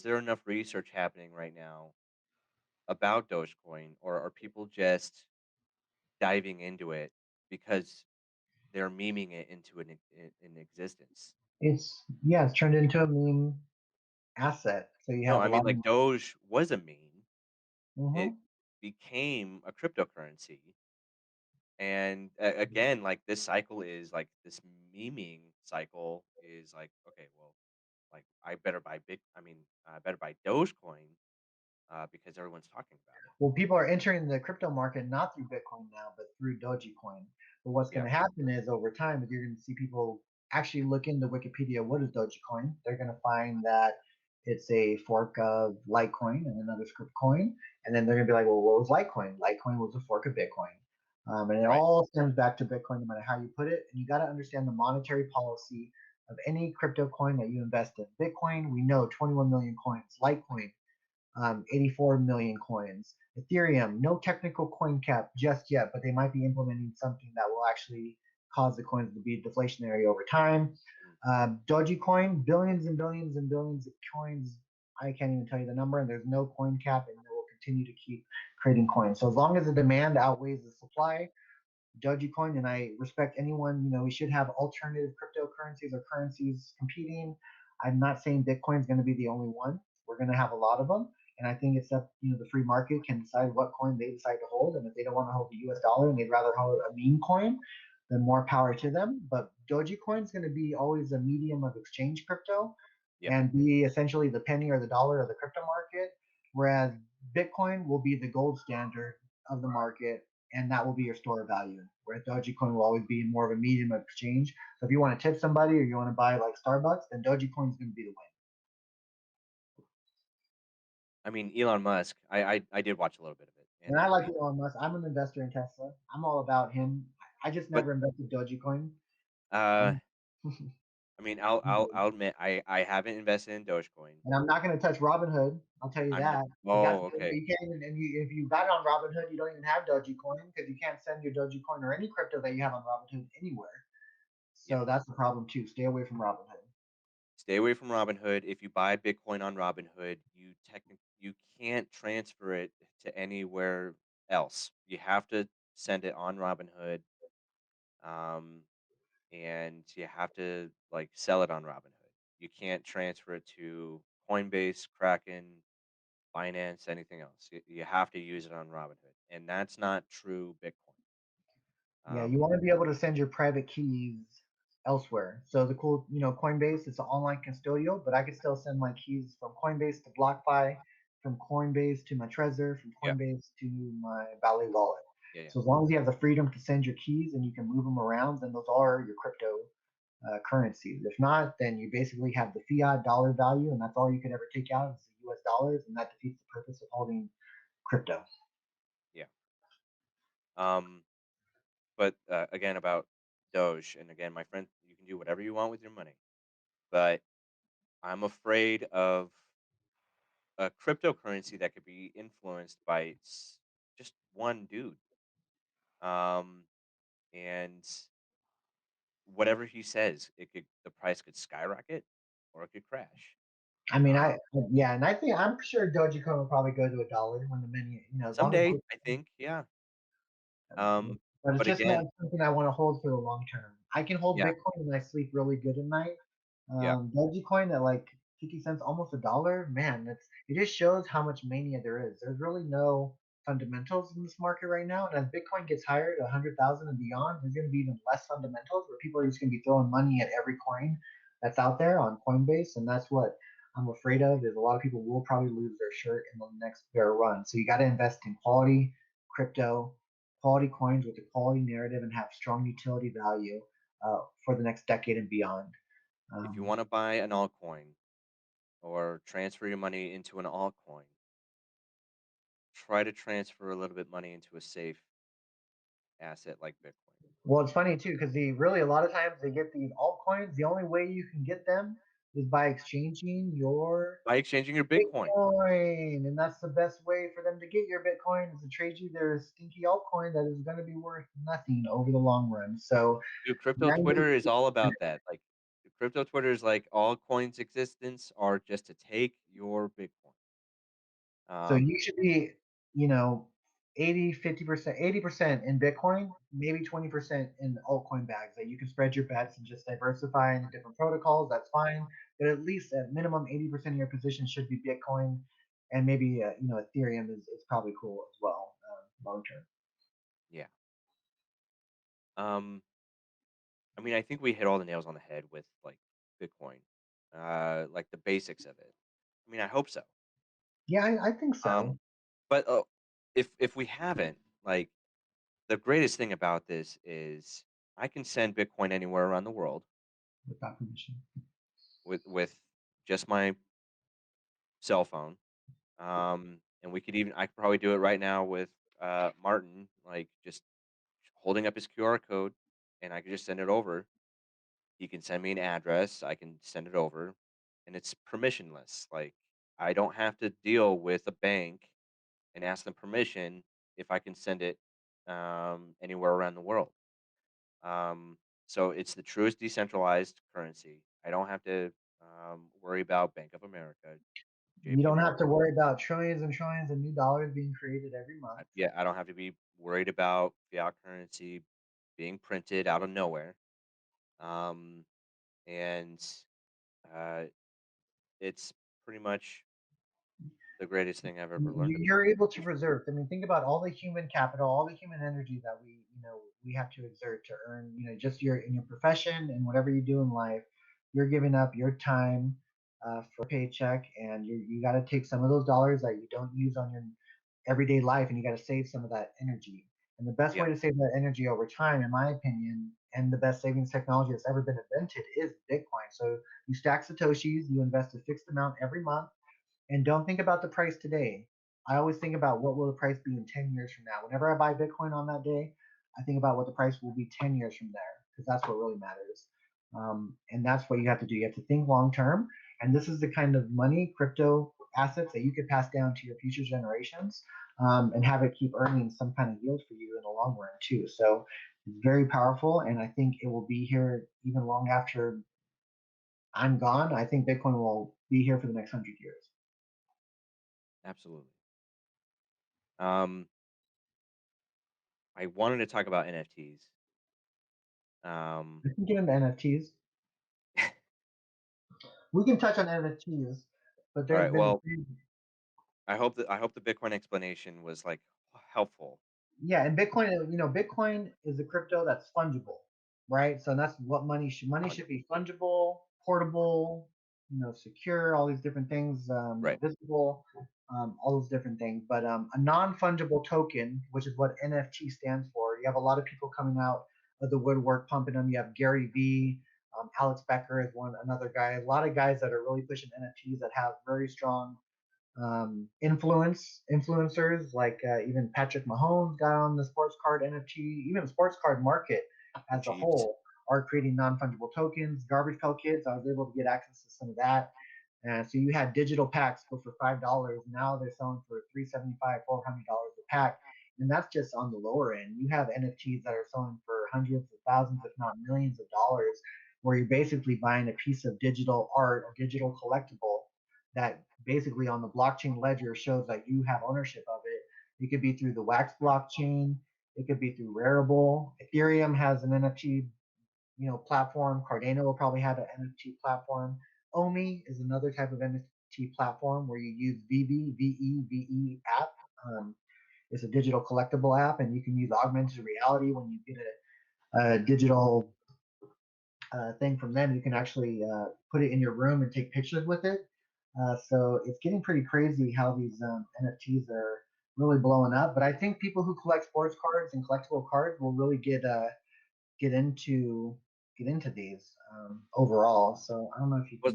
there enough research happening right now about Dogecoin, or are people just diving into it because they're memeing it into an existence? It's turned into a meme asset. So you No, have a I mean lot of. like Doge was a meme. It Mhm. became a cryptocurrency. And again, like this cycle is like this memeing cycle is like, okay, well, like I better buy big. I mean, I better buy Dogecoin because everyone's talking about it. Well, people are entering the crypto market not through Bitcoin now, but through Dogecoin. But what's going Yeah, to happen is over time, you're going to see people actually look into Wikipedia. What is Dogecoin? They're going to find that it's a fork of Litecoin and another script coin, and then they're going to be like, "Well, what was Litecoin? Litecoin was a fork of Bitcoin." And it right. all stems back to Bitcoin, no matter how you put it. And you got to understand the monetary policy of any crypto coin that you invest in. Bitcoin, we know 21 million coins. Litecoin, 84 million coins. Ethereum, no technical coin cap just yet, but they might be implementing something that will actually cause the coins to be deflationary over time. Mm. Dogecoin, billions and billions and billions of coins. I can't even tell you the number, and there's no coin cap, and they will continue to keep creating coins. So as long as the demand outweighs the supply, Dogecoin, and I respect anyone. We should have alternative cryptocurrencies or currencies competing. I'm not saying Bitcoin is going to be the only one. We're going to have a lot of them, and I think it's up. The free market can decide what coin they decide to hold, and if they don't want to hold the U.S. dollar and they'd rather hold a meme coin, then more power to them. But Dogecoin is going to be always a medium of exchange crypto, Yeah. and be essentially the penny or the dollar of the crypto market, whereas Bitcoin will be the gold standard of the market, and that will be your store of value. Where Dogecoin will always be more of a medium of exchange. So if you want to tip somebody or you want to buy like Starbucks, then Dogecoin is going to be the win. I mean, Elon Musk. I did watch a little bit of it, And I and like Elon Musk. I'm an investor in Tesla. I'm all about him. I just but never invested Dogecoin. uh, Um, I mean, I'll admit I haven't invested in Dogecoin. and I'm not going to touch Robinhood. I'll tell you I'm not. that. You got Oh, okay. you can't even, and if you got it on Robinhood, you don't even have Dogecoin because you can't send your Dogecoin or any crypto that you have on Robinhood anywhere. Yeah. So that's the problem too. Stay away from Robinhood. Stay away from Robinhood. If you buy Bitcoin on Robinhood, you can't transfer it to anywhere else. You have to send it on Robinhood, um, and you have to like sell it on Robinhood. You can't transfer it to Coinbase, Kraken, Binance, anything else. You have to use it on Robinhood, and that's not true Bitcoin. Yeah, you Um, want to be able to send your private keys elsewhere. So the cool, Coinbase, it's an online custodial, but I could still send my keys from Coinbase to BlockFi, from Coinbase to my Trezor, from yeah, Coinbase to my Ballet wallet. yeah, yeah. So as long as you have the freedom to send your keys and you can move them around, then those are your crypto currencies. If not, then you basically have the fiat dollar value, and that's all you could ever take out is the U.S. dollars, and that defeats the purpose of holding crypto. Yeah. Um, but again, about Doge, and again, my friend, you can do whatever you want with your money, but I'm afraid of a cryptocurrency that could be influenced by just one dude. Um, and whatever he says, the price could skyrocket or it could crash. I mean, Uh, yeah, and I think I'm sure Dogecoin will probably go to a dollar when the many, as long as someday, I think, yeah. but it's But just not again, something I want to hold for the long term. I can hold yeah, Bitcoin and I sleep really good at night. yeah. Dogecoin at like 50 cents, almost a dollar. Man, it just shows how much mania there is. There's really no fundamentals in this market right now. And as Bitcoin gets higher to 100,000 and beyond, there's going to be even less fundamentals where people are just going to be throwing money at every coin that's out there on Coinbase. And that's what I'm afraid of is a lot of people will probably lose their shirt in the next bear run. So you got to invest in quality crypto, quality coins with a quality narrative and have strong utility value for the next decade and beyond. If you Um, want to buy an altcoin or transfer your money into an altcoin, try to transfer a little bit money into a safe asset like Bitcoin. well, it's funny too because a lot of times they get these altcoins. The only way you can get them is by exchanging your By exchanging your Bitcoin. Bitcoin, and that's the best way for them to get your Bitcoin is to trade you their stinky altcoin that is going to be worth nothing over the long run. So Dude, crypto 90, Twitter is all about that. Like, crypto Twitter is like all coins' existence are just to take your Bitcoin. so you Um, should be, you know, 80, 50%, 80% in Bitcoin, maybe 20% in altcoin bags that you can spread your bets and just diversify into different protocols. That's fine. But at least at minimum, 80% of your position should be Bitcoin. And maybe, Ethereum is probably cool as well, long term. yeah. Um, I mean, I think we hit all the nails on the head with like Bitcoin, like the basics of it. I mean, I hope so. Yeah, I think so. Um, but if we haven't, like, the greatest thing about this is I can send Bitcoin anywhere around the world Without permission. with just my cell phone. And we could even I could probably do it right now with Martin, like just holding up his QR code, and I could just send it over. He can send me an address, I can send it over, and it's permissionless. Like, I don't have to deal with a bank and ask them permission if I can send it anywhere around the world. Um, so it's the truest decentralized currency. I don't have to worry about Bank of America, You JP don't have to Morgan. worry about trillions and trillions of new dollars being created every month. Yeah, I don't have to be worried about fiat currency being printed out of nowhere. Um, and uh, it's pretty much the greatest thing I've ever learned You're about able to digital preserve. I mean, think about all the human capital, all the human energy that we have to exert to earn, just your in your profession and whatever you do in life. You're giving up your time for a paycheck, and you got to take some of those dollars that you don't use on your everyday life, and you got to save some of that energy. And the best yeah, way to save that energy over time, in my opinion, and the best savings technology that's ever been invented is Bitcoin. So you stack satoshis, you invest a fixed amount every month and don't think about the price today. I always think about what will the price be in 10 years from now. Whenever I buy Bitcoin on that day, I think about what the price will be 10 years from there because that's what really matters. And that's what you have to do. You have to think long term. And this is the kind of money, crypto assets that you could pass down to your future generations and have it keep earning some kind of yield for you in the long run, too. So it's very powerful. And I think it will be here even long after I'm gone. I think Bitcoin will be here for the next 100 years. absolutely. Um, I wanted to talk about NFTs. Um, We can get into NFTs. We can touch on NFTs, but all there's right. been a Well, big I hope the Bitcoin explanation was like helpful. yeah, and Bitcoin, Bitcoin is a crypto that's fungible, right? So that's what money should Fungible. be fungible, portable, secure, all these different things, Right. visible, all those different things. But a non-fungible token, which is what NFT stands for, you have a lot of people coming out of the woodwork pumping them. You have Gary Vee, Alex Becker is another guy. A lot of guys that are really pushing NFTs that have very strong Influencers like even Patrick Mahomes got on the sports card NFT. Even the sports card market The as a Chiefs. whole are creating non-fungible tokens. Garbage Pail Kids, I was able to get access to some of that. So you had digital packs go for $5. Now they're selling for $375, $400 a pack, and that's just on the lower end. You have NFTs that are selling for hundreds of thousands, if not millions of dollars, where you're basically buying a piece of digital art or digital collectible that basically on the blockchain ledger shows that you have ownership of it. It could be through the Wax blockchain. It could be through Rarible. Ethereum has an NFT, platform. Cardano will probably have an NFT platform. Omi is another type of NFT platform where you use VE app. Um, it's a digital collectible app, and you can use augmented reality when you get a digital thing from them. You can actually put it in your room and take pictures with it. So it's getting pretty crazy how these NFTs are really blowing up. But I think people who collect sports cards and collectible cards will really get into get into these overall. So I don't know if Was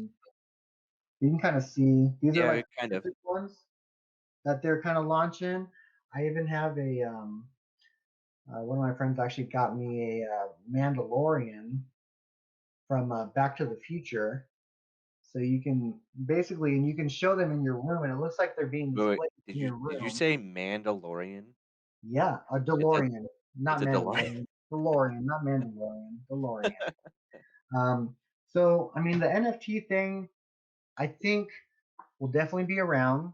you can kind of see these are Yeah, like it kind of. specific ones that they're kind of launching. I even have a one of my friends actually got me a Mandalorian from Back to the Future. So you can basically, and you can show them in your room, and it looks like they're being Wait, wait, displayed did in you your did you room. say Mandalorian? Yeah, a It's a DeLorean, not it's a delight. Mandalorian. DeLorean, not Mandalorian. DeLorean. Um, so I mean, the NFT thing, I think will definitely be around.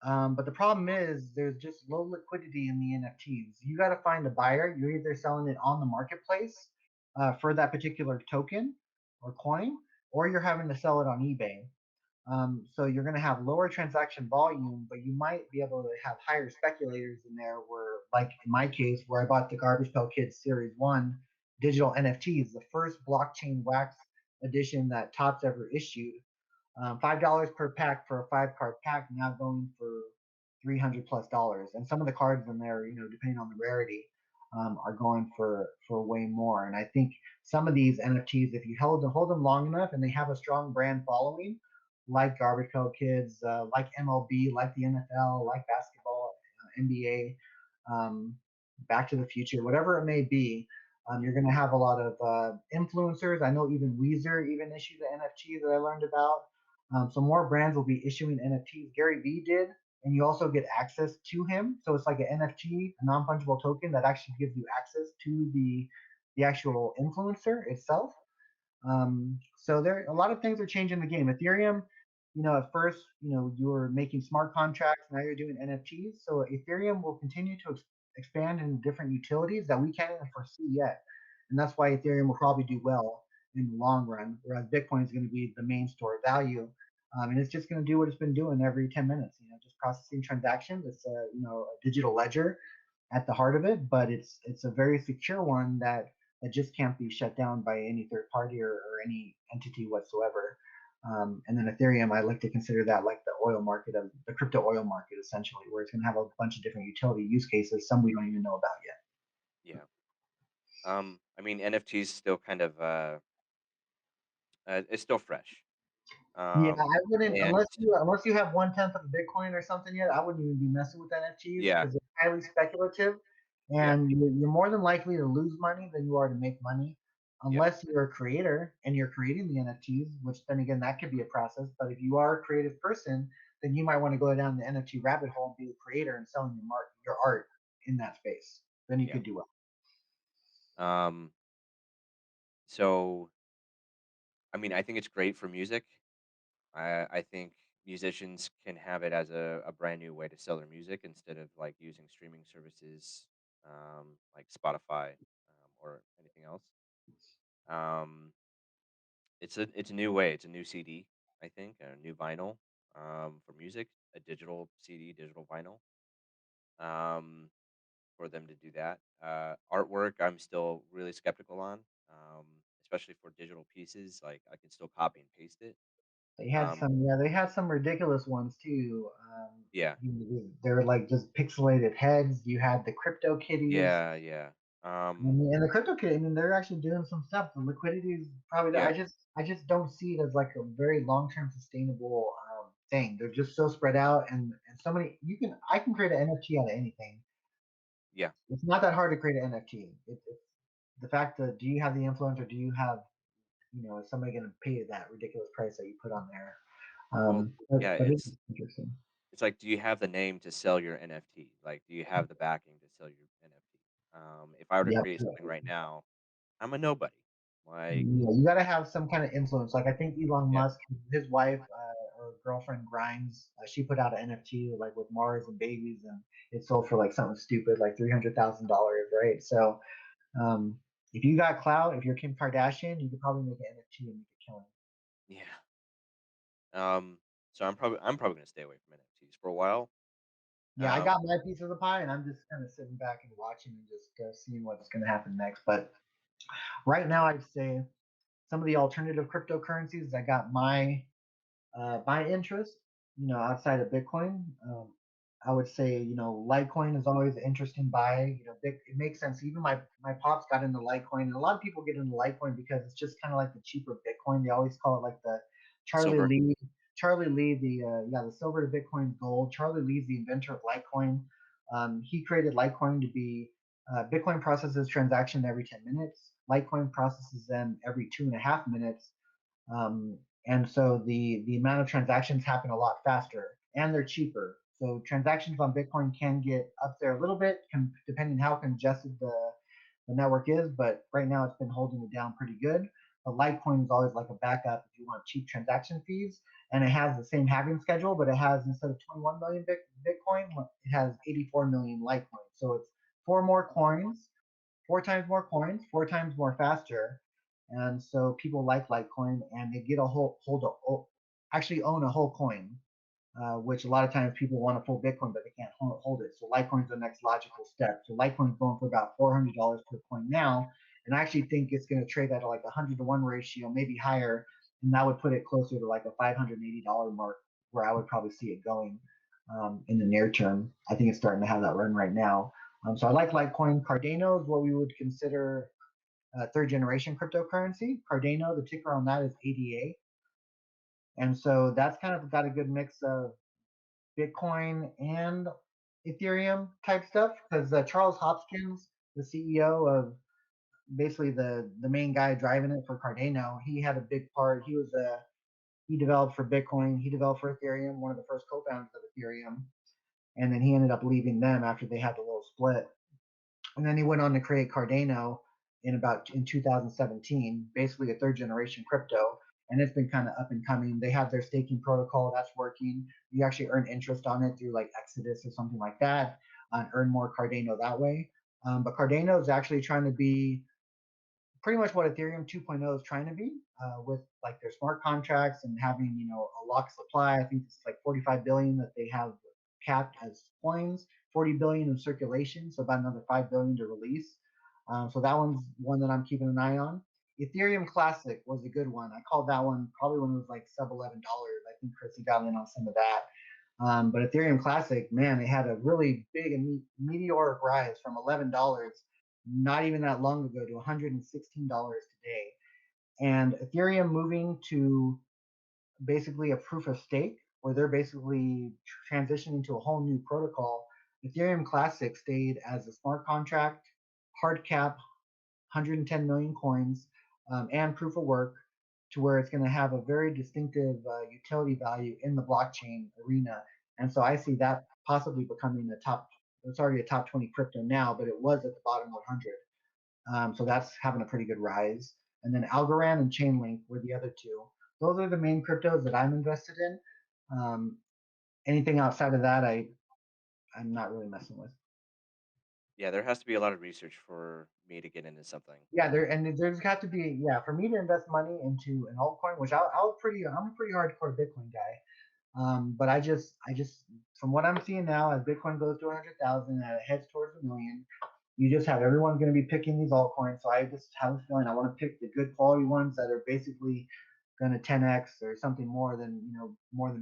But the problem is there's just low liquidity in the NFTs. You got to find a buyer. You're either selling it on the marketplace for that particular token or coin, or you're having to sell it on eBay. So you're going to have lower transaction volume, but you might be able to have higher speculators in there. Where, like in my case, where I bought the Garbage Pail Kids Series One digital NFTs, the first blockchain wax edition that Topps ever issued. $5 per pack for a 5 card pack, now going for $300 plus, and some of the cards in there, depending on the rarity, are going for way more. And I think some of these NFTs, if you hold them long enough and they have a strong brand following, like Garbage Pail Kids, like MLB, like the NFL, like basketball, NBA, Back to the Future, whatever it may be, you're going to have a lot of influencers. I know even Weezer even issued the NFT that I learned about. So more brands will be issuing NFTs. Gary Vee did, and you also get access to him. So it's like an NFT, a non fungible token that actually gives you access to the actual influencer itself. So there, a lot of things are changing the game. Ethereum, at first, you were making smart contracts. Now you're doing NFTs. So Ethereum will continue to expand in different utilities that we can't even foresee yet, and that's why Ethereum will probably do well in the long run. Whereas Bitcoin is going to be the main store of value, and it's just going to do what it's been doing every 10 minutes. Just processing transactions. It's a digital ledger at the heart of it, but it's a very secure one that just can't be shut down by any third party or any entity whatsoever. And then Ethereum, I like to consider that like the oil market of the crypto oil market, essentially, where it's going to have a bunch of different utility use cases, some we don't even know about yet. Yeah. I mean, NFTs still kind of, it's still fresh. Yeah, I wouldn't And unless you have 1/10 of Bitcoin or something yet. I wouldn't even be messing with NFTs yeah, because they're highly speculative, yeah, and you're more than likely to lose money than you are to make money, yeah, unless you're a creator and you're creating the NFTs. Which then again, that could be a process. But if you are a creative person, then you might want to go down the NFT rabbit hole and be a creator and selling your art in that space. Then you yeah. could do well. Um, so, I mean, I think it's great for music. I think musicians can have it as a brand new way to sell their music instead of like using streaming services like Spotify or anything else. Um, it's a new way. It's a new CD, I think, a new vinyl for music, a digital CD, digital vinyl for them to do that. Artwork, I'm still really skeptical on, especially for digital pieces. Like I can still copy and paste it. Um, They had some ridiculous ones too. yeah, They're like just pixelated heads. You had the crypto kitties. yeah, yeah. I mean, and the crypto kitty, I mean, they're actually doing some stuff. The liquidity is probably there. Yeah, I just don't see it as like a very long term sustainable insane. They're just so spread out, and so many. I can create an NFT out of anything. Yeah. It's not that hard to create an NFT. It's the fact that, do you have the influence, or do you have, is somebody going to pay that ridiculous price that you put on there? Well, yeah, But it's interesting. it's like, do you have the name to sell your NFT? Like, do you have the backing to sell your NFT? If I were to Yep. create something right now, I'm a nobody. Like, Yeah, you got to have some kind of influence. Like I think Elon yeah, Musk, his wife or girlfriend Grimes, she put out an NFT like with Mars and babies, and it sold for like something stupid, like $300,000, right? So um, if you got clout, if you're Kim Kardashian, you could probably make an NFT and make a killing. yeah. Um, so I'm probably gonna stay away from NFTs for a while. Yeah, I Um, got my piece of the pie, and I'm just kind of sitting back and watching and just seeing what's going to happen next. But right now, I'd say some of the alternative cryptocurrencies that got my interest, outside of Bitcoin, I would say, Litecoin is always an interesting buy. It makes sense. Even my pops got into Litecoin, and a lot of people get into Litecoin because it's just kind of like the cheaper Bitcoin. They always call it like the Charlie silver. Lee. Charlie Lee, the silver to Bitcoin gold. Charlie Lee's the inventor of Litecoin. He created Litecoin to be Bitcoin processes transaction every 10 minutes. Litecoin processes them every 2.5 minutes. Um, and so the amount of transactions happen a lot faster, and they're cheaper. So transactions on Bitcoin can get up there a little bit, depending how congested the network is. But right now, it's been holding it down pretty good. But Litecoin is always like a backup if you want cheap transaction fees, and it has the same halving schedule, but it has, instead of 21 million Bitcoin, it has 84 million Litecoin. So it's four more coins, four times more coins, four times more faster. And so people like Litecoin, and they get a actually own a whole coin, which a lot of times people want a full Bitcoin, but they can't hold it. So Litecoin's the next logical step. So Litecoin's going for about $400 per coin now, and I actually think it's going to trade at like a 100-to-1 ratio, maybe higher, and that would put it closer to like a $580 mark, where I would probably see it going in the near term. I think it's starting to have that run right now. So I like Litecoin. Cardano is what we would consider third generation cryptocurrency. Cardano, the ticker on that is ADA. And so that's kind of got a good mix of Bitcoin and Ethereum type stuff, because Charles Hopkins, the CEO of, basically the main guy driving it for Cardano, he had a big part. He developed for Bitcoin, he developed for Ethereum, one of the first co-founders of Ethereum, and then he ended up leaving them after they had the little split. And then he went on to create Cardano in 2017, basically a third generation crypto, and it's been kind of up and coming. They have their staking protocol that's working. You actually earn interest on it through like Exodus or something like that, and earn more Cardano that way. But Cardano is actually trying to be pretty much what Ethereum 2.0 is trying to be, with like their smart contracts and having, a locked supply. I think it's like 45 billion that they have capped as coins, 40 billion in circulation, so about another 5 billion to release. So that one's one that I'm keeping an eye on. Ethereum Classic was a good one. I called that one probably when it was like sub $11. I think Chrissy got in on some of that. But Ethereum Classic, man, it had a really big and meteoric rise from $11 not even that long ago to $116 today. And Ethereum moving to basically a proof of stake, where they're basically transitioning to a whole new protocol. Ethereum Classic stayed as a smart contract, hard cap, 110 million coins, and proof of work, to where it's going to have a very distinctive utility value in the blockchain arena. And so I see that possibly becoming the top. It's already a top 20 crypto now, but it was at the bottom 100. So that's having a pretty good rise. And then Algorand and Chainlink were the other two. Those are the main cryptos that I'm invested in. Um, Anything outside of that, I'm not really messing with. Yeah, there has to be a lot of research for me to get into something. Yeah, there's got to be, yeah, for me to invest money into an altcoin, which I'm a pretty hardcore Bitcoin guy. But I just from what I'm seeing now, as Bitcoin goes to 100,000 and it heads towards 1 million, you just have everyone going to be picking these altcoins. So I just have a feeling I want to pick the good quality ones that are basically going to 10x or something more than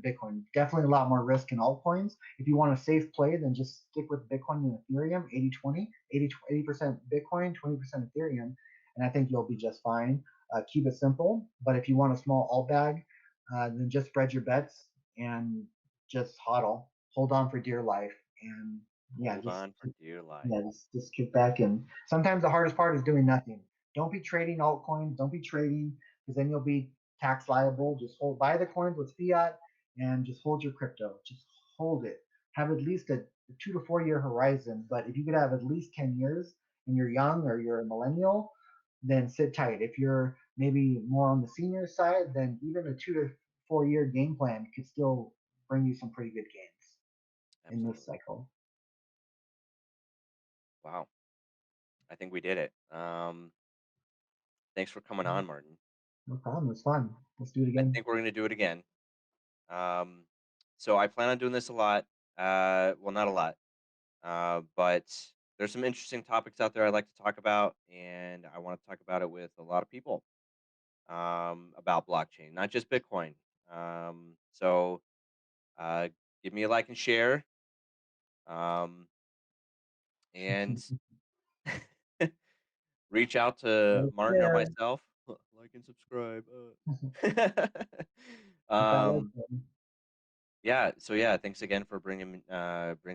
Bitcoin. Definitely a lot more risk in altcoins. If you want a safe play, then just stick with Bitcoin and Ethereum, 80-20, 80% Bitcoin, 20% Ethereum, and I think you'll be just fine. Keep it simple. But if you want a small alt bag, then just spread your bets. and just hodl, hold on for dear life, and yeah, Hold on for dear life. just kick back. And sometimes the hardest part is doing nothing. Don't be trading altcoins. Don't be trading because then you'll be tax liable. Just buy the coins with fiat and just hold your crypto. Just hold it. Have at least a 2 to 4 year horizon. But if you could have at least 10 years and you're young or you're a millennial, then sit tight. If you're maybe more on the senior side, then even a 2 to 4 year game plan could still bring you some pretty good gains in this Absolutely. cycle. Wow. I think we did it. Thanks for coming on, Martin. No problem. It's fun. Let's do it I again. think we're gonna do it again. Um, so I plan on doing this a lot. Well, not a lot, but there's some interesting topics out there I like to talk about, and I want to talk about it with a lot of people about blockchain, not just Bitcoin. So uh, give me a like and share, um, and reach out to Right Martin or there. myself. Like and subscribe. Hit that like um, button. Yeah. So yeah, thanks again for bringing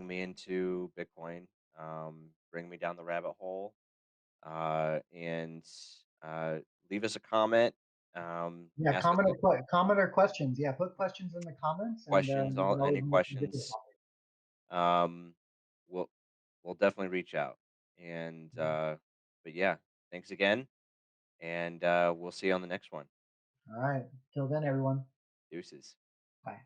me into Bitcoin, bring me down the rabbit hole, and uh, leave us a comment. Yeah, Ask us comment or questions. Yeah, put questions in the comments, and questions. we All can always any get this questions. topic. Um, we'll we'll definitely reach out. And but yeah, thanks again, and we'll see you on the next one. All right. Till then, everyone. Deuces. Bye.